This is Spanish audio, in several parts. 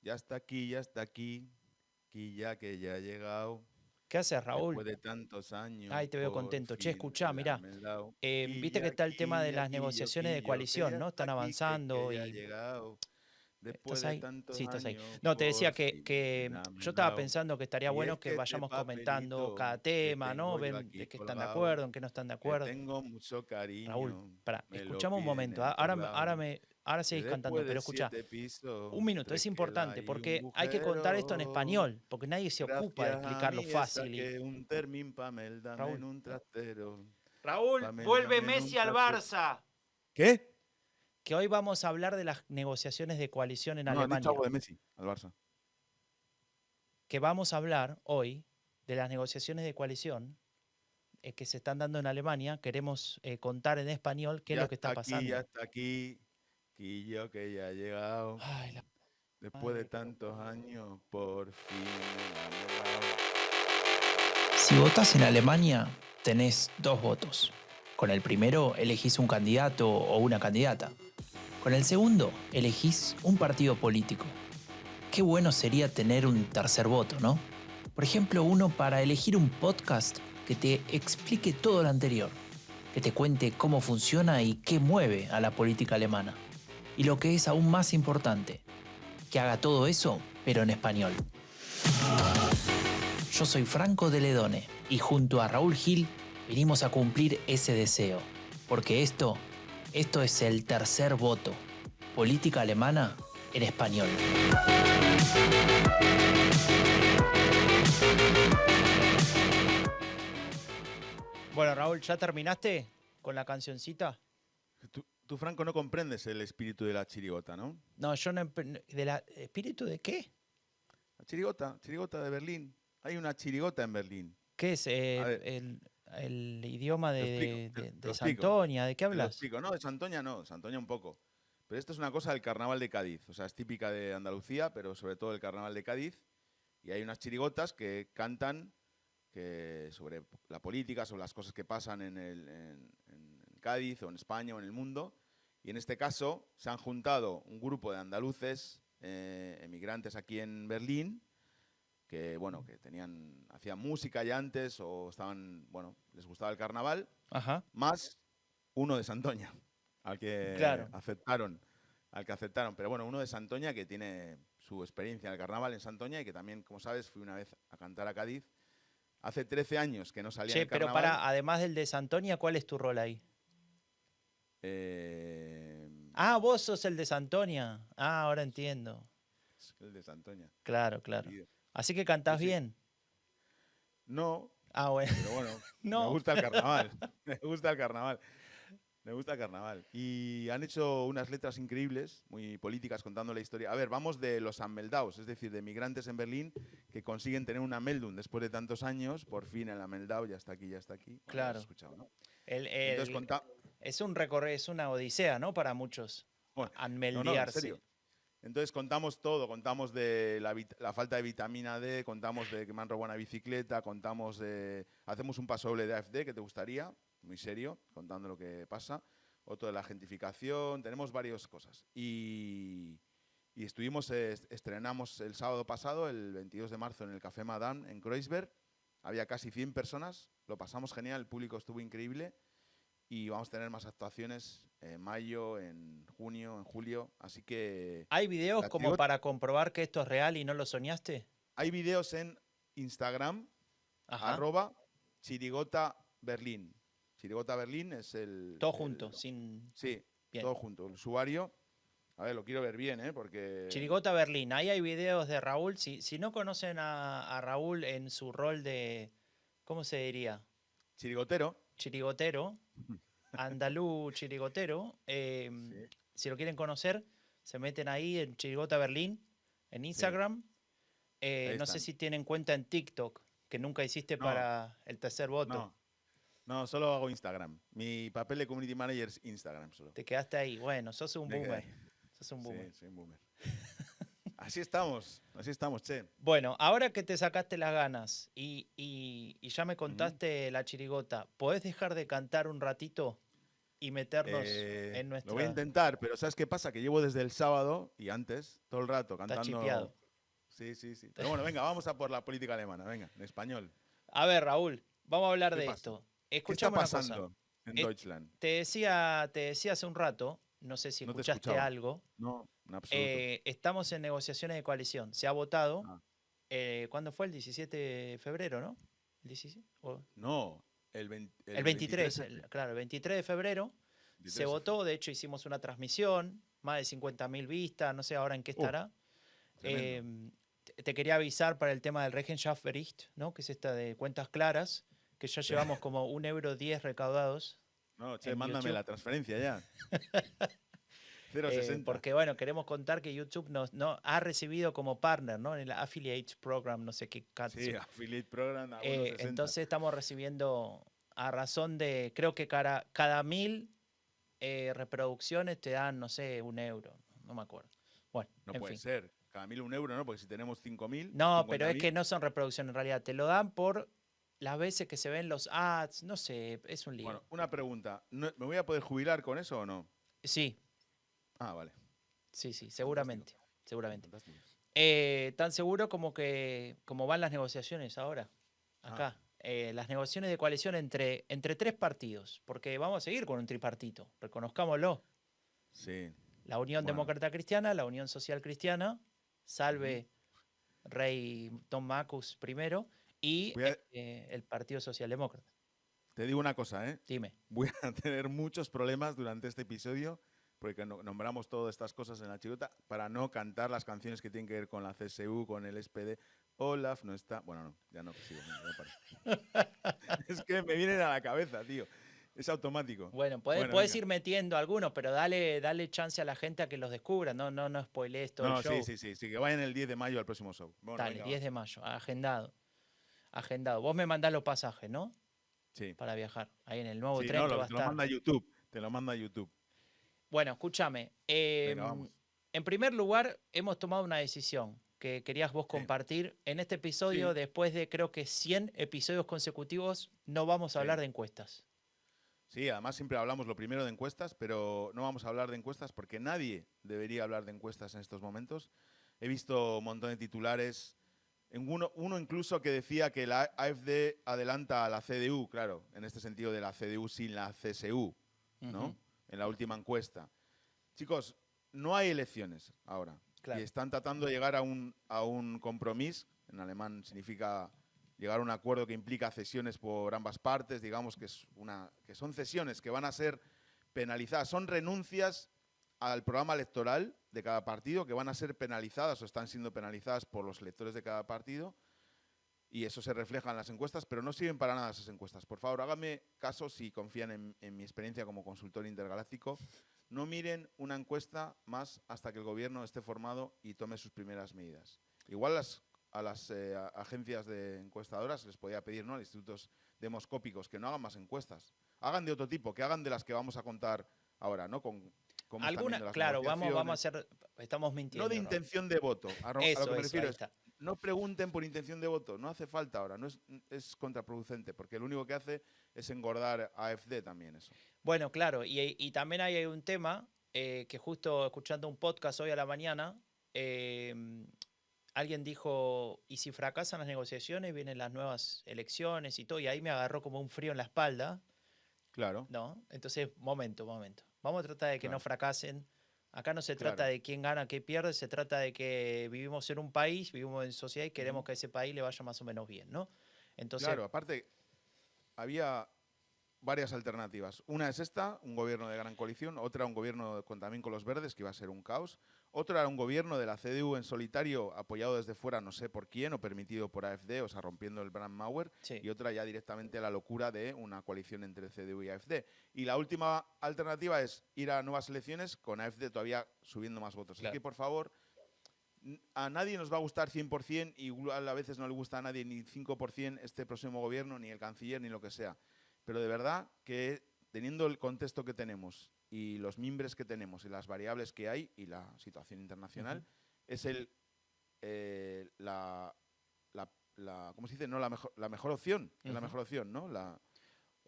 ya está aquí, que ya ha llegado. ¿Qué haces, Raúl? Después de tantos Ay, años, te veo por contento. Che, fin escuchá, el mirá. Ameldao. Viste que está el tema de las negociaciones de Que coalición, ya ¿no? está Están aquí, que avanzando ya ha y... llegado. Después ¿Estás de ahí? tantos Sí, estás ahí. años, No, te decía por que, fin el que yo estaba Ameldao. pensando que estaría Y es bueno que que este vayamos comentando papelito cada que tema, ¿no? tengo yo Ven de aquí qué están de colgado, acuerdo, en qué no están de le acuerdo. tengo mucho Raúl, cariño, para, me lo escuchame un momento. tienen bordado. Ahora Que seguís cantando, después pero de escuchá. 7 pisos, Un minuto, es 3 queda importante, y un porque hay que contar esto en agujero. español, porque nadie se ocupa de Gracias a explicarlo mí fácil y... saqué un Termin Pameldame en Raúl, un trastero. Raúl, vuelve Pameldame en un Messi al trastero. Barça. ¿Qué? Que hoy vamos a hablar de las negociaciones de coalición en No, han dicho Alemania. algo de Messi al Barça. Que vamos a hablar hoy de las negociaciones de coalición que se están dando en Alemania. Queremos contar en español qué es lo que está Ya pasando. está aquí. Quillo que ya ha llegado. Ay, la Después de madre que lo tantos parió. años, por fin me han llegado. Si votás en Alemania, tenés dos votos. Con el primero elegís un candidato o una candidata. Con el segundo elegís un partido político. Qué bueno sería tener un tercer voto, ¿no? Por ejemplo, uno para elegir un podcast que te explique todo lo anterior, que te cuente cómo funciona y qué mueve a la política alemana. Y lo que es aún más importante, que haga todo eso, pero en español. Yo soy Franco de Ledone y junto a Raúl Gil vinimos a cumplir ese deseo, porque esto es el tercer voto, política alemana en español. Bueno, Raúl, ¿ya terminaste con la cancioncita? Tú, Franco, no comprendes el espíritu de la chirigota, ¿no? No, yo no... ¿De la espíritu de qué? La chirigota de Berlín. Hay una chirigota en Berlín. ¿Qué es A ver, el idioma te lo explico, te de lo explico. Santoña? ¿De qué Te lo hablas? explico. No, de Santoña no, Santoña un poco. Pero esto es una cosa del carnaval de Cádiz. O sea, es típica de Andalucía, pero sobre todo del carnaval de Cádiz. Y hay unas chirigotas que cantan sobre la política, sobre las cosas que pasan en Cádiz o en España o en el mundo. Y en este caso se han juntado un grupo de andaluces emigrantes aquí en Berlín que bueno, hacían música ya antes o les gustaba el carnaval, Ajá, más uno de Santoña, al que claro. aceptaron, Pero bueno, uno de Santoña que tiene su experiencia en el carnaval en Santoña y que también, como sabes, fui una vez a cantar a Cádiz. Hace 13 años que no salía en Che, el pero carnaval. para, además del de Santoña, ¿cuál es tu rol ahí? Eh, Ah, vos sos el de Santoña. Ah, ahora entiendo. el de Santoña. Claro, claro. Sí, Así que sí, cantás sí. bien. No, Ah, bueno. pero bueno, me No. gusta el carnaval. Me gusta el carnaval. Me gusta el carnaval. Y han hecho unas letras increíbles, muy políticas, contando la historia. A ver, vamos de los Ameldaus, es decir, de migrantes en Berlín que consiguen tener una Meldung después de tantos años. Por fin el Ameldau ya está aquí, ya está aquí. Bueno, ya lo has Claro. escuchado, ¿no? El, Entonces, el- es un recorrido, es una odisea, ¿no? Para muchos. bueno, no, en Anmeldearse. serio. Entonces contamos todo, contamos de la falta de vitamina D, contamos de que me han robado una bicicleta, hacemos un paso doble de AfD que te gustaría, muy serio, contando lo que pasa, otro de la gentificación, tenemos varias cosas. Y estrenamos el sábado pasado, el 22 de marzo, en el Café Madame, en Kreuzberg. Había casi 100 personas, lo pasamos genial, el público estuvo increíble. Y vamos a tener más actuaciones en mayo, en junio, en julio. Así que ¿Hay videos la como chirigota, para comprobar que esto es real y no lo soñaste? hay videos en Instagram, Ajá. @chirigota Berlín. Chirigota Berlín es Todo junto, sin... sí, Bien. todo junto. El usuario, a ver, lo quiero ver bien, porque Chirigota Berlín. Ahí hay videos de Raúl. Si no conocen a Raúl en su rol de, ¿cómo se diría? chirigotero. Chirigotero, andalú chirigotero. Sí, Si lo quieren conocer, se meten ahí en Chirigota Berlín, en sí, Instagram. ahí No sé están. si tienen cuenta en TikTok, que nunca hiciste No, para el tercer voto. no, no, solo hago Instagram. Mi papel de community manager es Instagram solo. Te quedaste ahí. Bueno, sos un Me quedé boomer. ahí. Sos un boomer. Sí, soy un boomer. Así estamos, che. Bueno, ahora que te sacaste las ganas y ya me Ujú. contaste la chirigota, ¿podés dejar de cantar un ratito? y meternos en Lo voy a nuestra... intentar, pero ¿sabes qué pasa? Que llevo desde el sábado y antes, todo el rato, Está cantando. chipeado. Sí, sí, sí. Pero bueno, venga, vamos a por la política alemana, venga, en español. A ver, Raúl, vamos a hablar ¿Qué de pasa? esto. ¿Qué está Escuchame una cosa. pasando en Eh, Deutschland? te decía hace un rato, no sé si No te escuchaste escuchaba. algo, No, en absoluto. estamos en negociaciones de coalición. Se ha votado, Ah, ¿cuándo fue? El 17 de febrero, ¿no? ¿El 17? no, El el 23 23, F. claro, el 23 de febrero se 23 F. votó, de hecho hicimos una transmisión, más de 50.000 vistas, no sé ahora en qué estará. Tremendo. Te quería avisar para el tema del Rechenschaftbericht, ¿no? Que es esta de cuentas claras, que ya llevamos como 1,10 € recaudados No, che, en mándame YouTube. la transferencia ya. 0,60. Porque bueno, queremos contar que YouTube nos ha recibido como partner, ¿no? En el Affiliate Program, no sé qué cats. Sí, Affiliate Program a 1,60. Entonces estamos recibiendo a razón de, creo que cada 1.000 reproducciones te dan, no sé, 1 €, no me acuerdo. Bueno, No en puede fin. ser. Cada 1.000 1 €, ¿no? Porque si tenemos 5.000, No, pero es 50.000. que no son reproducciones en realidad, te lo dan por las veces que se ven los ads, no sé, es un lío. Bueno, una pregunta. ¿Me voy a poder jubilar con eso o no? Sí, Ah, vale. sí, Fantástico. seguramente, seguramente. Fantástico. Tan seguro como van las negociaciones ahora, acá. Las negociaciones de coalición entre 3 partidos, porque vamos a seguir con un tripartito, reconozcámoslo. Sí. La Unión Bueno. Demócrata Cristiana, la Unión Social Cristiana, salve Rey Tom Macus primero, y Voy a- el Partido Socialdemócrata. Te digo una cosa, ¿eh? Dime. Voy a tener muchos problemas durante este episodio porque nombramos todas estas cosas en la chirota para no cantar las canciones que tienen que ver con la CSU, con el SPD. Olaf no está... Bueno, no, ya no sigo. Ya paro. Es que me vienen a la cabeza, tío. Es automático. Bueno, Bueno, puedes venga. ir metiendo algunos, pero dale chance a la gente a que los descubra, no spoilees todo el No, show. sí, que vayan el 10 de mayo al próximo show. Bueno, Dale, venga, 10 va. de mayo, agendado. Agendado. Vos me mandás los pasajes, ¿no? Sí. Para viajar. Ahí en el nuevo Sí, tren no, que va a te lo estar. manda YouTube. Te lo manda YouTube. Bueno, escúchame. Venga, vamos. En primer lugar, hemos tomado una decisión que querías vos Sí. compartir. En este episodio, Sí. después de creo que 100 episodios consecutivos, no vamos a Sí. hablar de encuestas. Sí, además siempre hablamos lo primero de encuestas, pero no vamos a hablar de encuestas porque nadie debería hablar de encuestas en estos momentos. He visto un montón de titulares, uno incluso que decía que la AfD adelanta a la CDU, claro, en este sentido de la CDU sin la CSU, ¿no? Ujú. En la última encuesta. Chicos, no hay elecciones ahora Claro. y están tratando de llegar a un compromiso, en alemán significa llegar a un acuerdo que implica cesiones por ambas partes, digamos que son cesiones que van a ser penalizadas, son renuncias al programa electoral de cada partido que van a ser penalizadas o están siendo penalizadas por los electores de cada partido y eso se refleja en las encuestas, pero no sirven para nada esas encuestas. Por favor, háganme caso si confían en mi experiencia como consultor intergaláctico. No miren una encuesta más hasta que el gobierno esté formado y tome sus primeras medidas. Igual a las agencias de encuestadoras les podía pedir, ¿no? A los institutos demoscópicos que no hagan más encuestas. Hagan de otro tipo, que hagan de las que vamos a contar ahora, ¿no? Con cómo están Alguna, viendo las claro, vamos a negociaciones. hacer. Estamos mintiendo. No de Raúl. intención de voto. A lo que me Eso, refiero ahí es, está. no pregunten por intención de voto. No hace falta ahora. No es contraproducente, porque lo único que hace es engordar a AfD también eso. Bueno, claro, y también hay un tema que justo escuchando un podcast hoy a la mañana, alguien dijo, ¿y si fracasan las negociaciones, vienen las nuevas elecciones y todo? Y ahí me agarró como un frío en la espalda, Claro, ¿no? Entonces, momento. Vamos a tratar de que no claro, fracasen. Acá no se trata claro. de quién gana, qué pierde, se trata de que vivimos en un país, vivimos en sociedad y queremos que a ese país le vaya más o menos bien, ¿no? Entonces, Claro, aparte, había varias alternativas. Una es esta, un gobierno de gran coalición. Otra, un gobierno también con los verdes, que iba a ser un caos. Otra era un gobierno de la CDU en solitario, apoyado desde fuera, no sé por quién, o permitido por AfD, o sea, rompiendo el Brandmauer. sí. Y otra ya directamente la locura de una coalición entre CDU y AfD. Y la última alternativa es ir a nuevas elecciones con AfD todavía subiendo más votos. Claro. Así que, por favor, a nadie nos va a gustar 100%, y a veces no le gusta a nadie ni 5% este próximo gobierno, ni el canciller, ni lo que sea. Pero de verdad que teniendo el contexto que tenemos y los mimbres que tenemos y las variables que hay y la situación internacional, es ¿cómo se dice? No, la mejor opción. Es la mejor opción, ¿no?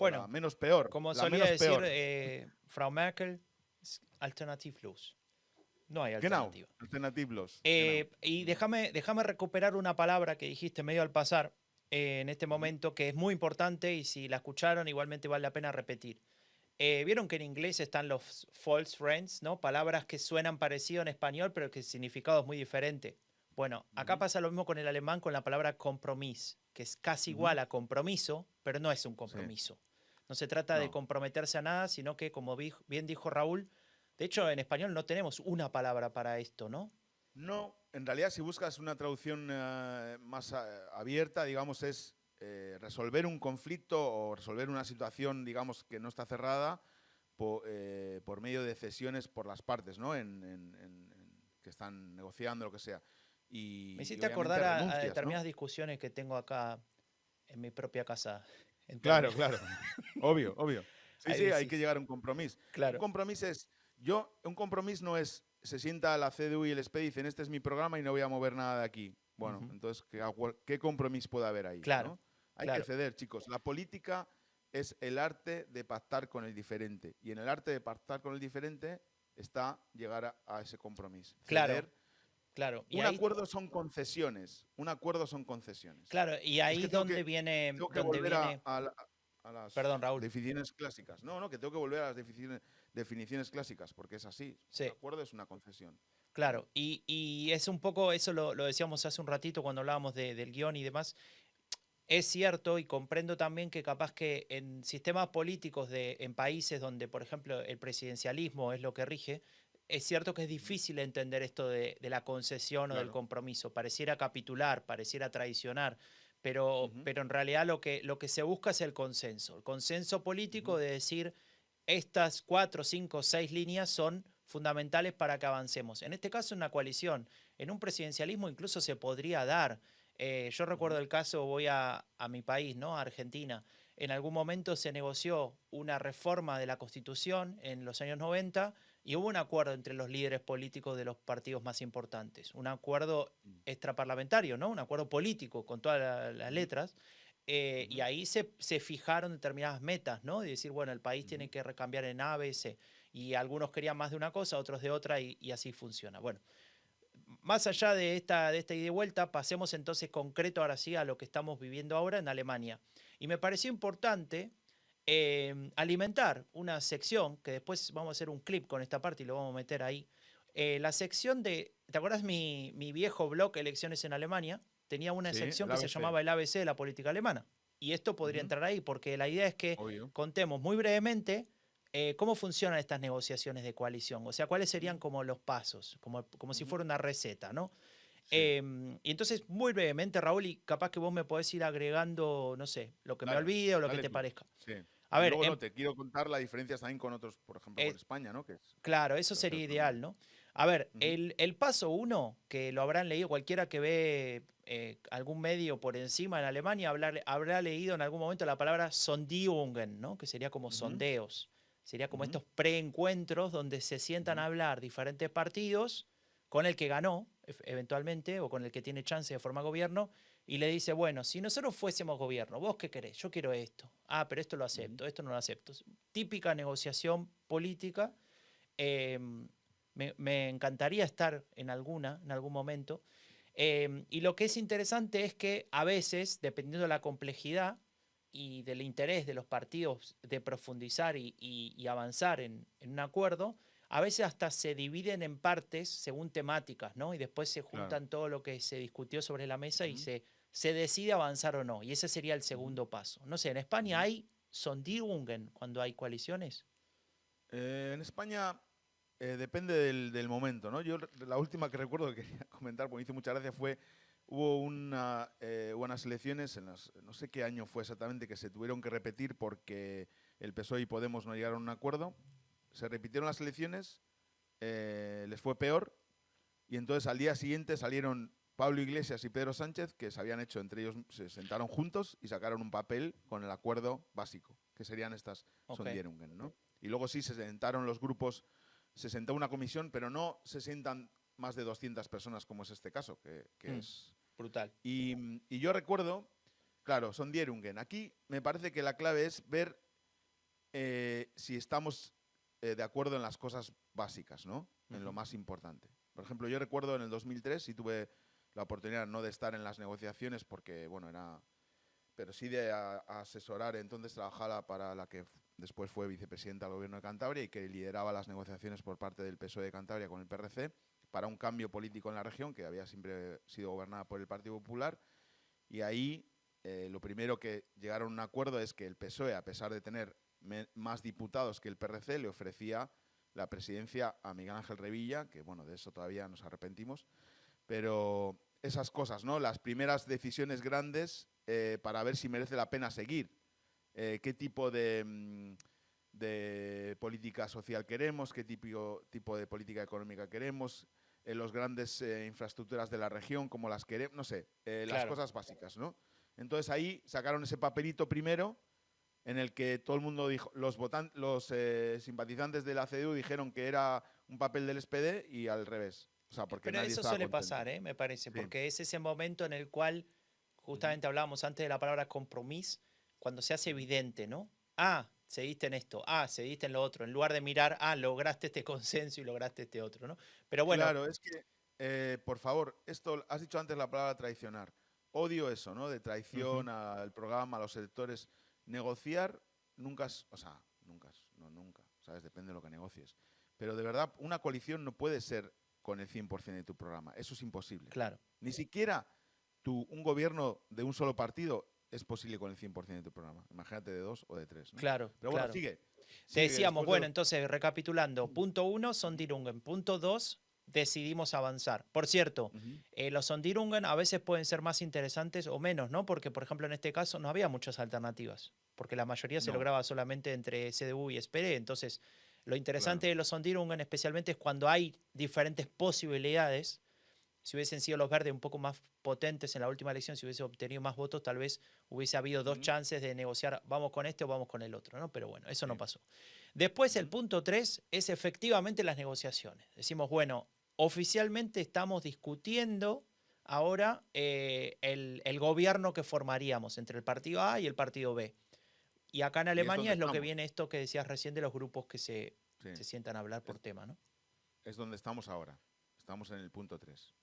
Bueno, la menos peor. como la solía menos decir peor. Frau Merkel, alternativlos. No hay Genau, alternativa. alternativlos. Genau. Y déjame recuperar una palabra que dijiste medio al pasar en este momento, que es muy importante y si la escucharon igualmente vale la pena repetir. Vieron que en inglés están los false friends, ¿no? Palabras que suenan parecido en español, pero que el significado es muy diferente. Bueno, acá pasa lo mismo con el alemán con la palabra compromis, que es casi igual a compromiso, pero no es un compromiso. No se trata de comprometerse a nada, sino que, como bien dijo Raúl, de hecho en español no tenemos una palabra para esto, ¿no? No, en realidad si buscas una traducción más abierta, digamos, es resolver un conflicto o resolver una situación, digamos, que no está cerrada por medio de cesiones por las partes, ¿no? Que están negociando, lo que sea. Y, Me hiciste obviamente acordar a renuncias, determinadas ¿no? discusiones que tengo acá en mi propia casa. En Claro, términos. claro. Obvio, obvio. Sí, Ahí sí, hay que decís. llegar a un compromiso. Un Claro, compromiso es, un compromiso no es, se sienta la CDU y el SPE y dicen, este es mi programa y no voy a mover nada de aquí. Bueno, ujú, entonces, ¿qué compromiso puede haber ahí? claro, ¿No? Hay que claro, ceder, chicos. La política es el arte de pactar con el diferente. Y en el arte de pactar con el diferente está llegar a ese compromiso. claro, Ceder. claro. Y Un ahí, acuerdo son concesiones. Un acuerdo son concesiones. claro, y Es ahí que tengo que donde volver viene, a las perdón, Raúl. definiciones clásicas. No, no, que tengo que volver a las definiciones clásicas, porque es así. Un Sí, acuerdo es una concesión. claro. Y es un poco, eso lo decíamos hace un ratito cuando hablábamos del guión y demás. Es cierto y comprendo también que capaz que en sistemas políticos en países donde, por ejemplo, el presidencialismo es lo que rige, es cierto que es difícil entender esto de la concesión o del Claro. compromiso. Pareciera capitular, pareciera traicionar, pero, Ujú, pero en realidad lo que se busca es el consenso político ujú, de decir estas 4, 5, 6 líneas son fundamentales para que avancemos. En este caso, en una coalición, en un presidencialismo incluso se podría dar. Yo recuerdo ujú, el caso, voy a mi país, ¿no? A Argentina. En algún momento se negoció una reforma de la Constitución en los años 90 y hubo un acuerdo entre los líderes políticos de los partidos más importantes. Un acuerdo extraparlamentario, ¿no? Un acuerdo político con todas las ujú, letras. Y ujú, ahí se fijaron determinadas metas, ¿no? De decir, bueno, el país tiene ujú. que recambiar en A, B, C. Y algunos querían más de una cosa, otros de otra, y así funciona. Bueno, más allá de esta ida y vuelta, pasemos entonces concreto ahora sí a lo que estamos viviendo ahora en Alemania. Y me pareció importante alimentar una sección, que después vamos a hacer un clip con esta parte y lo vamos a meter ahí. La sección ¿te acuerdas mi viejo blog Elecciones en Alemania? Tenía una Sí, sección el que se ABC. llamaba el ABC de la política alemana. Y esto podría Ujú, entrar ahí, porque la idea es que obvio. contemos muy brevemente cómo funcionan estas negociaciones de coalición. O sea, cuáles serían Ujú, como los pasos, como si ujú, fuera una receta, ¿no? sí, Y entonces, muy brevemente, Raúl, y capaz que vos me podés ir agregando, no sé, lo que me dale, olvide o lo que dale te tú. parezca. Sí. A Y ver, luego no, te quiero contar la diferencia también con otros, por ejemplo, con eh, España, ¿no? Que es claro, eso sería tercer problema. ideal, ¿no? A ver, Ujú, el paso uno, que lo habrán leído cualquiera que ve algún medio por encima en Alemania, habrá leído en algún momento la palabra Sondierungen, ¿no? Que sería como ujú, sondeos. Sería como ujú, estos preencuentros donde se sientan ujú, a hablar diferentes partidos con el que ganó, eventualmente, o con el que tiene chance de formar gobierno, y le dice, bueno, si nosotros fuésemos gobierno, ¿vos qué querés? Yo quiero esto. Ah, pero esto lo ujú. acepto, esto no lo acepto. Típica negociación política. Me encantaría estar en algún momento. Y lo que es interesante es que a veces, dependiendo de la complejidad y del interés de los partidos de profundizar y avanzar en un acuerdo, a veces hasta se dividen en partes según temáticas, ¿no? Y después se Claro. juntan todo lo que se discutió sobre la mesa y Ujú, se decide avanzar o no. Y ese sería el ujú, segundo paso. No sé, en España ujú. hay Sondierungen cuando hay coaliciones. En España depende del momento, ¿no? La última que recuerdo que quería comentar, porque me hizo mucha gracia, hubo unas elecciones, no sé qué año fue exactamente, que se tuvieron que repetir porque el PSOE y Podemos no llegaron a un acuerdo. Se repitieron las elecciones, les fue peor, y entonces al día siguiente salieron Pablo Iglesias y Pedro Sánchez, que se habían hecho entre ellos, se sentaron juntos y sacaron un papel con el acuerdo básico, que serían estas Ok. Sondierungen, ¿no? Y luego sí se sentaron los grupos, se sentó una comisión, pero no se sientan más de 200 personas, como es este caso, que Mm, es... brutal. Y yo recuerdo, claro, Sondierungen. Aquí me parece que la clave es ver si estamos de acuerdo en las cosas básicas, ¿no? En lo más importante. Por ejemplo, yo recuerdo en el 2003, sí tuve la oportunidad no de estar en las negociaciones porque, bueno, pero sí de asesorar. Entonces trabajaba para la que después fue vicepresidenta del Gobierno de Cantabria y que lideraba las negociaciones por parte del PSOE de Cantabria con el PRC para un cambio político en la región que había siempre sido gobernada por el Partido Popular. Y ahí lo primero que llegaron a un acuerdo es que el PSOE, a pesar de tener más diputados que el PRC, le ofrecía la presidencia a Miguel Ángel Revilla, que bueno, de eso todavía nos arrepentimos, pero esas cosas, ¿no? Las primeras decisiones grandes para ver si merece la pena seguir. ¿Qué tipo de política social queremos? ¿Qué tipo de política económica queremos? Los grandes infraestructuras de la región, como las queremos, no sé, las cosas básicas, ¿no? Entonces ahí sacaron ese papelito primero en el que todo el mundo dijo, los simpatizantes de la CDU dijeron que era un papel del SPD y al revés. O sea, porque Pero nadie eso estaba suele contento. pasar, me parece, Sí. porque es ese momento en el cual, justamente hablábamos antes de la palabra compromiso, cuando se hace evidente, ¿no? Cediste en esto, cediste en lo otro, en lugar de mirar, lograste este consenso y lograste este otro, ¿no? Pero bueno. Claro, es que, por favor, esto, has dicho antes la palabra traicionar. Odio eso, ¿no? De traición al programa, a los electores. Negociar nunca es, o sea, nunca, ¿sabes? Depende de lo que negocies. Pero de verdad, una coalición no puede ser con el 100% de tu programa. Eso es imposible. Claro. Ni siquiera un gobierno de un solo partido es posible con el 100% de tu programa. Imagínate de 2 o de 3, ¿no? Claro. Pero bueno, claro. sigue. Te decíamos, bueno, entonces, recapitulando. Punto 1, Sondirungen. Punto 2, decidimos avanzar. Por cierto, los Sondirungen a veces pueden ser más interesantes o menos, ¿no? Porque, por ejemplo, en este caso no había muchas alternativas, porque la mayoría se lograba solamente entre CDU y SPD. Entonces, lo interesante de los Sondirungen especialmente es cuando hay diferentes posibilidades. Si hubiesen sido los verdes un poco más potentes en la última elección, si hubiese obtenido más votos, tal vez hubiese habido dos chances de negociar, vamos con este o vamos con el otro, ¿no? Pero bueno, eso no pasó. Después, el punto 3 es efectivamente las negociaciones. Decimos, bueno, oficialmente estamos discutiendo ahora el gobierno que formaríamos entre el partido A y el partido B. Y acá en Alemania es lo que viene esto que decías recién de los grupos que se sientan a hablar por tema, ¿no? Es donde estamos ahora. Estamos en el punto 3.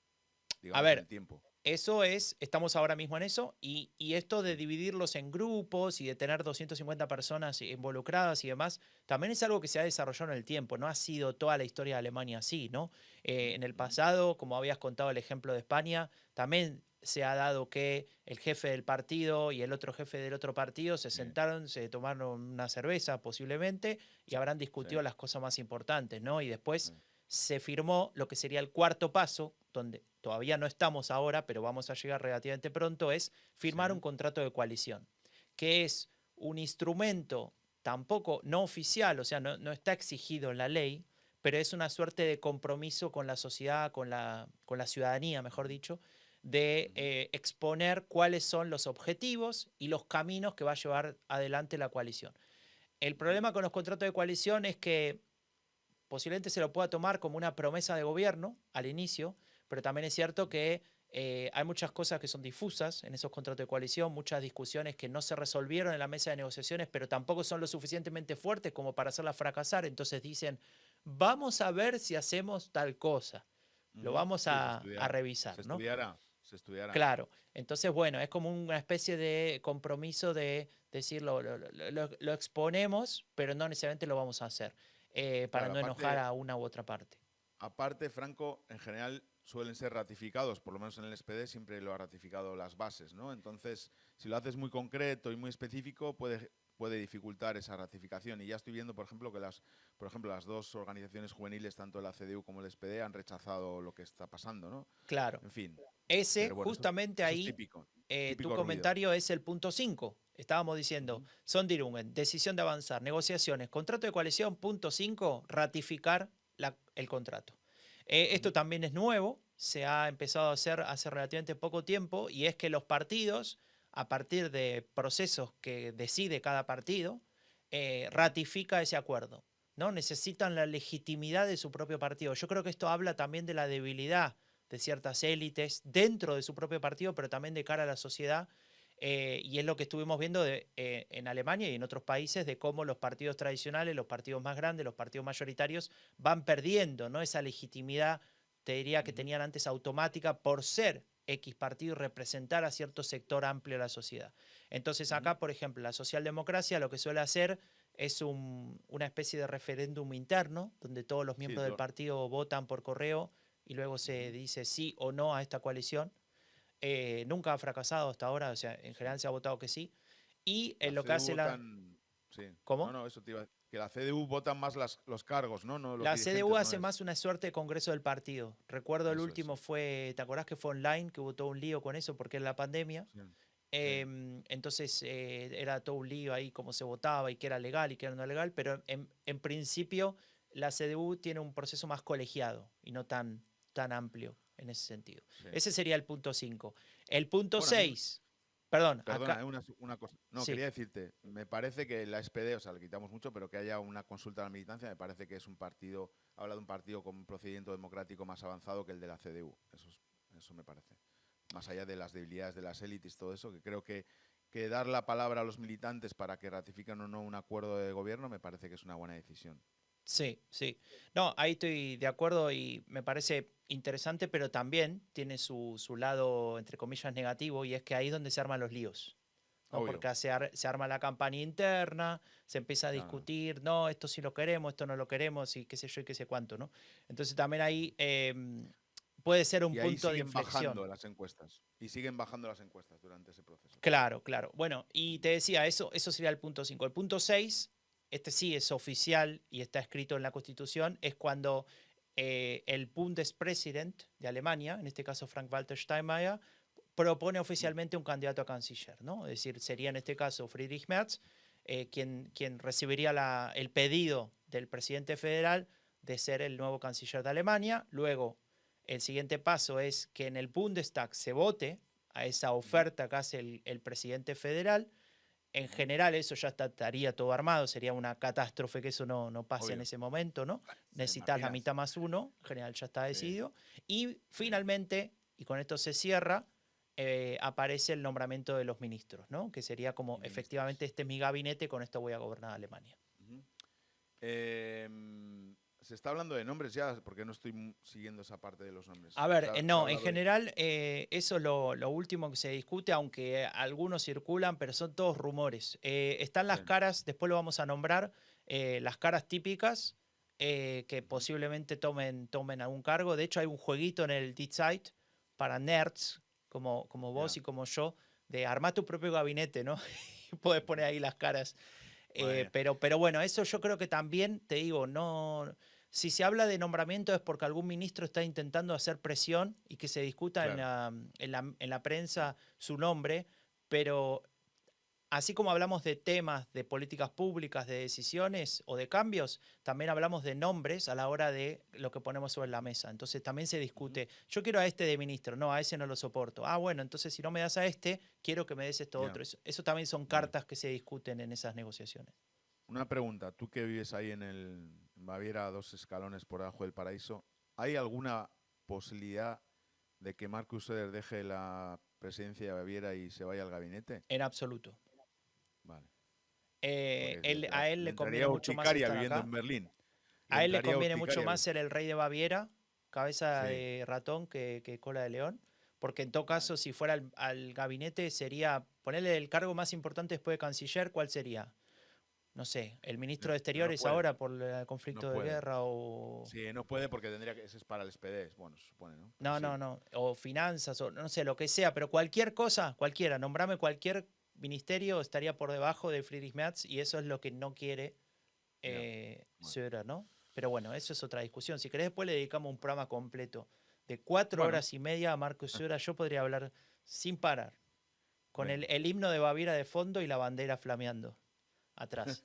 Digamos, a ver, tiempo. Eso es, estamos ahora mismo en eso, y esto de dividirlos en grupos y de tener 250 personas involucradas y demás, también es algo que se ha desarrollado en el tiempo, no ha sido toda la historia de Alemania así, ¿no? En el pasado, como habías contado el ejemplo de España, también se ha dado que el jefe del partido y el otro jefe del otro partido se sentaron, se tomaron una cerveza posiblemente y habrán discutido las cosas más importantes, ¿no? Y después se firmó lo que sería el cuarto paso, donde todavía no estamos ahora, pero vamos a llegar relativamente pronto, es firmar un contrato de coalición, que es un instrumento tampoco no oficial, o sea, no está exigido en la ley, pero es una suerte de compromiso con la sociedad, con la ciudadanía, mejor dicho, de exponer cuáles son los objetivos y los caminos que va a llevar adelante la coalición. El problema con los contratos de coalición es que posiblemente se lo pueda tomar como una promesa de gobierno al inicio, pero también es cierto que hay muchas cosas que son difusas en esos contratos de coalición, muchas discusiones que no se resolvieron en la mesa de negociaciones, pero tampoco son lo suficientemente fuertes como para hacerlas fracasar. Entonces dicen, vamos a ver si hacemos tal cosa. Lo vamos a revisar. Se estudiará. Claro. Entonces, bueno, es como una especie de compromiso de decir, lo exponemos, pero no necesariamente lo vamos a hacer. Para no enojar a una u otra parte. Aparte, Franco, en general suelen ser ratificados, por lo menos en el SPD siempre lo ha ratificado las bases, ¿no? Entonces, si lo haces muy concreto y muy específico, puede dificultar esa ratificación. Y ya estoy viendo, por ejemplo, que las dos organizaciones juveniles, tanto la CDU como el SPD, han rechazado lo que está pasando, ¿no? Claro. En fin. Ese, bueno, justamente eso ahí, es típico tu comentario es el punto 5. Estábamos diciendo, Sondirungen, decisión de avanzar, negociaciones, contrato de coalición, punto 5, ratificar el contrato. Esto también es nuevo, se ha empezado a hacer hace relativamente poco tiempo, y es que los partidos, a partir de procesos que decide cada partido, ratifica ese acuerdo, ¿no? Necesitan la legitimidad de su propio partido. Yo creo que esto habla también de la debilidad de ciertas élites dentro de su propio partido, pero también de cara a la sociedad, Y es lo que estuvimos viendo en Alemania y en otros países de cómo los partidos tradicionales, los partidos más grandes, los partidos mayoritarios van perdiendo, ¿no? Esa legitimidad, te diría, que tenían antes automática por ser X partido y representar a cierto sector amplio de la sociedad. Entonces acá, por ejemplo, la socialdemocracia lo que suele hacer es una especie de referéndum interno, donde todos los miembros del partido votan por correo y luego se dice sí o no a esta coalición. Nunca ha fracasado hasta ahora, o sea, en general se ha votado que sí. Y lo que hace la... Sí. ¿Cómo? No, eso te iba a decir. Que la CDU votan más los cargos, ¿no? No los La dirigentes, CDU ¿no hace es? más una suerte de congreso del partido. Recuerdo el Eso es, último sí. fue, ¿te acordás que fue online? Que hubo todo un lío con eso porque era la pandemia. Sí. Entonces era todo un lío ahí cómo se votaba y qué era legal y qué era no legal, pero en principio la CDU tiene un proceso más colegiado y no tan amplio en ese sentido. Sí. Ese sería el punto 5. El punto Bueno, 6, perdón, perdona, acá... una cosa. No, Sí. quería decirte, me parece que la SPD, o sea, le quitamos mucho, pero que haya una consulta a la militancia, me parece que es un partido, habla de un partido con un procedimiento democrático más avanzado que el de la CDU. Eso me parece. Más allá de las debilidades de las élites, todo eso, que creo que dar la palabra a los militantes para que ratifiquen o no un acuerdo de gobierno me parece que es una buena decisión. Sí, sí. No, ahí estoy de acuerdo y me parece interesante, pero también tiene su lado, entre comillas, negativo, y es que ahí es donde se arman los líos, ¿no? Obvio. Porque se arma la campaña interna, se empieza a Claro. discutir, no, esto sí lo queremos, esto no lo queremos, y qué sé yo y qué sé cuánto, ¿no? Entonces también ahí puede ser un Y ahí punto de siguen inflexión. bajando las encuestas. Y siguen bajando las encuestas durante ese proceso. Claro, claro. Bueno, y te decía, eso sería el punto 5. El punto 6, este sí es oficial y está escrito en la Constitución, es cuando el Bundespräsident de Alemania, en este caso Frank-Walter Steinmeier, propone oficialmente un candidato a canciller, ¿no? Es decir, sería en este caso Friedrich Merz quien recibiría el pedido del presidente federal de ser el nuevo canciller de Alemania. Luego, el siguiente paso es que en el Bundestag se vote a esa oferta que hace el presidente federal. En general eso ya estaría todo armado, sería una catástrofe que eso no pase Obvio. en ese momento, ¿no? ¿Te Necesitas la imaginas? mitad más uno, en general ya está Sí. decidido. Y finalmente, y con esto se cierra, aparece el nombramiento de los ministros, ¿no? Que sería como, Ministros. efectivamente, este es mi gabinete, con esto voy a gobernar Alemania. Se está hablando de nombres ya, porque no estoy siguiendo esa parte de los nombres. A ver, Se ha no, en hablado general eso es lo último que se discute, aunque algunos circulan, pero son todos rumores. Están las Sí. caras, después lo vamos a nombrar, las caras típicas que posiblemente tomen algún cargo. De hecho, hay un jueguito en el D-Site para nerds, como vos Ya. y como yo, de armar tu propio gabinete, ¿no? Y puedes poner ahí las caras. Madre mía. Pero bueno, eso yo creo que también, te digo, no... Si se habla de nombramiento es porque algún ministro está intentando hacer presión y que se discuta Claro. en la prensa su nombre, pero así como hablamos de temas de políticas públicas, de decisiones o de cambios, también hablamos de nombres a la hora de lo que ponemos sobre la mesa. Entonces también se discute, yo quiero a este de ministro, no, a ese no lo soporto. Ah, bueno, entonces si no me das a este, quiero que me des esto Ya. otro. Eso también son cartas que se discuten en esas negociaciones. Una pregunta, tú que vives ahí en Baviera, a 2 escalones por abajo del paraíso, ¿hay alguna posibilidad de que Markus Söder deje la presidencia de Baviera y se vaya al gabinete? En absoluto. Vale. Porque A él le le conviene entraría mucho más urticaria estar viviendo acá. en Berlín. A él le entraría conviene mucho urticaria. más ser el rey de Baviera, cabeza Sí, de ratón, que cola de león. Porque en todo vale. caso, si fuera al gabinete, sería ponerle el cargo más importante después de canciller, ¿cuál sería? No sé, el ministro de Pero no Exteriores puede. ahora por el No conflicto de puede. guerra o... Sí, no puede porque tendría que. Ese es para el SPD, bueno, se supone, ¿no? Pero No, sí. no. O finanzas, o no sé, lo que sea. Pero cualquier cosa, cualquiera, nombrame cualquier ministerio, estaría por debajo de Friedrich Merz y eso es lo que no quiere Ya, bueno. Söder, ¿no? Pero bueno, eso es otra discusión. Si querés, después le dedicamos un programa completo de 4 Bueno. horas y media a Markus Söder. Yo podría hablar sin parar, con Venga. el himno de Baviera de fondo y la bandera flameando atrás.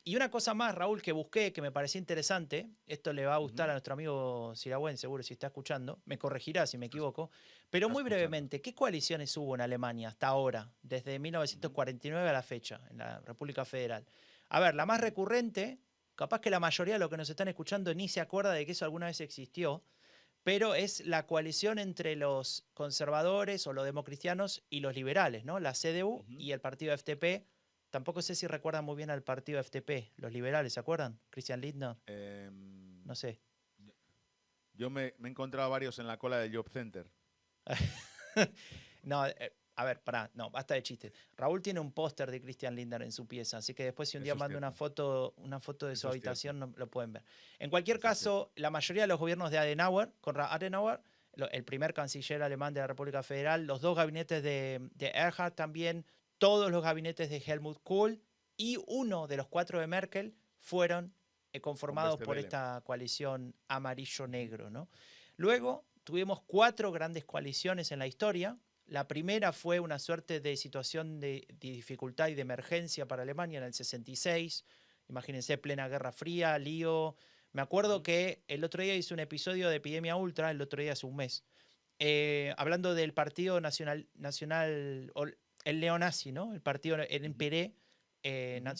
Y una cosa más, Raúl, que busqué, que me pareció interesante, esto le va a gustar a nuestro amigo Siragüen, seguro si está escuchando, me corregirá si me equivoco, pero está muy escuchando. brevemente, ¿qué coaliciones hubo en Alemania hasta ahora, desde 1949 a la fecha, en la República Federal? A ver, la más recurrente, capaz que la mayoría de los que nos están escuchando ni se acuerda de que eso alguna vez existió, pero es la coalición entre los conservadores o los democristianos y los liberales, ¿no? La CDU Ujú. y el partido FDP. Tampoco sé si recuerdan muy bien al partido FDP, los liberales, ¿se acuerdan? Christian Lindner, Em, no sé. yo me he encontrado varios en la cola del Job Center. No, a ver, pará, no, basta de chistes. Raúl tiene un póster de Christian Lindner en su pieza, así que después si un día Eso es manda cierto. una foto de su Eso es cierto. habitación lo pueden ver. En cualquier Eso es cierto. caso, la mayoría de los gobiernos de Adenauer, Konrad Adenauer, el primer canciller alemán de la República Federal, los dos gabinetes de Erhard también, todos los gabinetes de Helmut Kohl y uno de los 4 de Merkel fueron Con conformados Beste por Welle. esta coalición amarillo-negro, ¿no? Luego tuvimos 4 grandes coaliciones en la historia. La primera fue una suerte de situación de dificultad y de emergencia para Alemania en el 66. Imagínense, plena Guerra Fría, lío. Me acuerdo Ujú. que el otro día hice un episodio de Epidemia Ultra, el otro día hace un mes, hablando del Partido Nacional, o el neonazi, ¿no? El partido, el Ujú. NPD, Ujú. No.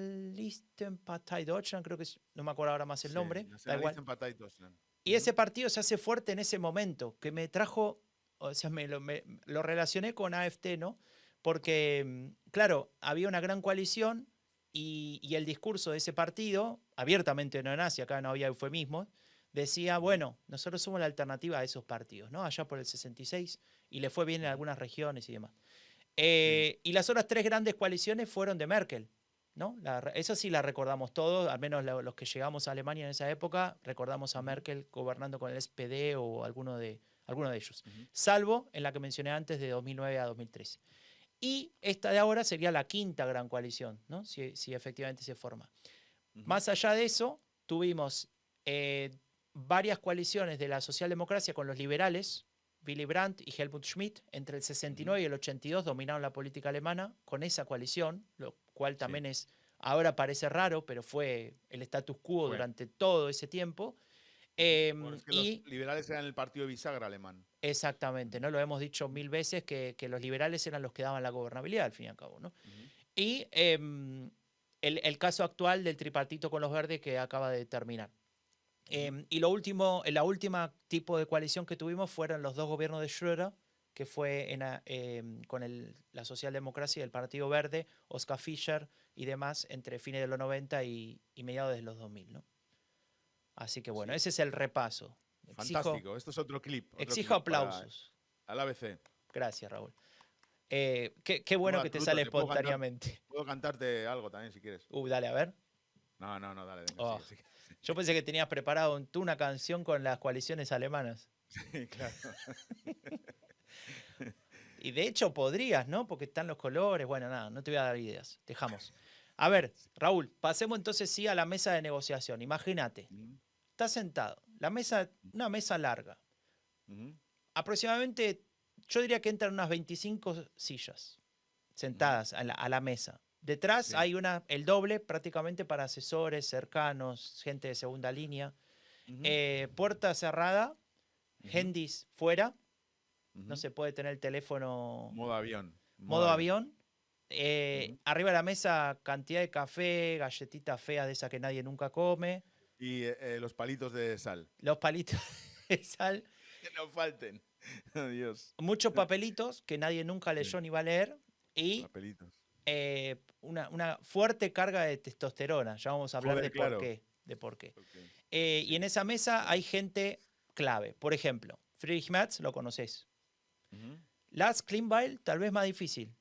Nationalistenpartei Deutschland, creo que es, no me acuerdo ahora más el Sí. nombre, da igual. Nationalistenpartei Deutschland. Y ese partido se hace fuerte en ese momento, que me trajo, o sea, lo relacioné con AfD, ¿no? Porque, claro, había una gran coalición y el discurso de ese partido, abiertamente neonazi, acá no había eufemismos, decía, Ujú. bueno, nosotros somos la alternativa a esos partidos, ¿no? Allá por el 66, y le fue bien en Ujú. algunas regiones y demás. Sí. Y las otras 3 grandes coaliciones fueron de Merkel, ¿no? Esa sí la recordamos todos, al menos los que llegamos a Alemania en esa época, recordamos a Ujú. Merkel gobernando con el SPD o alguno de ellos, Ujú. salvo en la que mencioné antes de 2009 a 2013. Y esta de ahora sería la 5ª gran coalición, ¿no? Si efectivamente se forma. Ujú. Más allá de eso, tuvimos varias coaliciones de la socialdemocracia con los liberales. Willy Brandt y Helmut Schmidt, entre el Ujú. 69 y el 82, dominaron la política alemana con esa coalición, lo cual Sí. también es, ahora parece raro, pero fue el status quo Fue. durante todo ese tiempo. Ujú. Bueno, es que los Y liberales eran el partido bisagra alemán. exactamente, ¿no? Lo hemos dicho 1000 veces que los liberales eran los que daban la gobernabilidad, al fin y al cabo, ¿no? Ujú. Y el caso actual del tripartito con los verdes que acaba de terminar. Ujú. Y lo último, la última tipo de coalición que tuvimos fueron los 2 gobiernos de Schröder, que fue con la socialdemocracia y el Partido Verde, Oskar Fischer y demás, entre fines de los 90 y mediados de los 2000, ¿no? Así que bueno, Sí. ese es el repaso. Exijo, Fantástico. Esto es otro exijo clip para aplausos. al ABC. Gracias, Raúl. Qué Tengo bueno que te sale absoluto. espontáneamente. Puedo cantarte algo también si quieres. Dale, a ver. No, no, no, dale, venga, Oh, sigue, sigue. yo pensé que tenías preparado tú una canción con las coaliciones alemanas. Sí, claro. Y de hecho podrías, ¿no? Porque están los colores. Bueno, nada, no te voy a dar ideas. Dejamos. A ver, Raúl, pasemos entonces sí a la mesa de negociación. Imagínate, Ujú. estás sentado. Una mesa larga. Ujú. Aproximadamente, yo diría que entran unas 25 sillas Ujú. sentadas a la mesa. Detrás Sí. hay el doble prácticamente para asesores, cercanos, gente de segunda línea. Ujú. Puerta cerrada, Ujú. Hendis fuera. No Ujú. se puede tener el teléfono Modo avión. Modo modo avión. avión. Ujú. Arriba de la mesa, cantidad de café, galletitas feas de esas que nadie nunca come, Y los palitos de sal. los palitos de sal, Que no falten. Adiós. muchos papelitos que nadie nunca Sí, leyó ni va a leer y papelitos. una fuerte carga de testosterona. Ya vamos a hablar Joder, de por claro. qué. De por qué. Ok. Y en Sí. esa mesa hay gente clave. Por ejemplo, Friedrich Merz, lo conoces. Ujú. Lars Klingbeil, tal vez más difícil.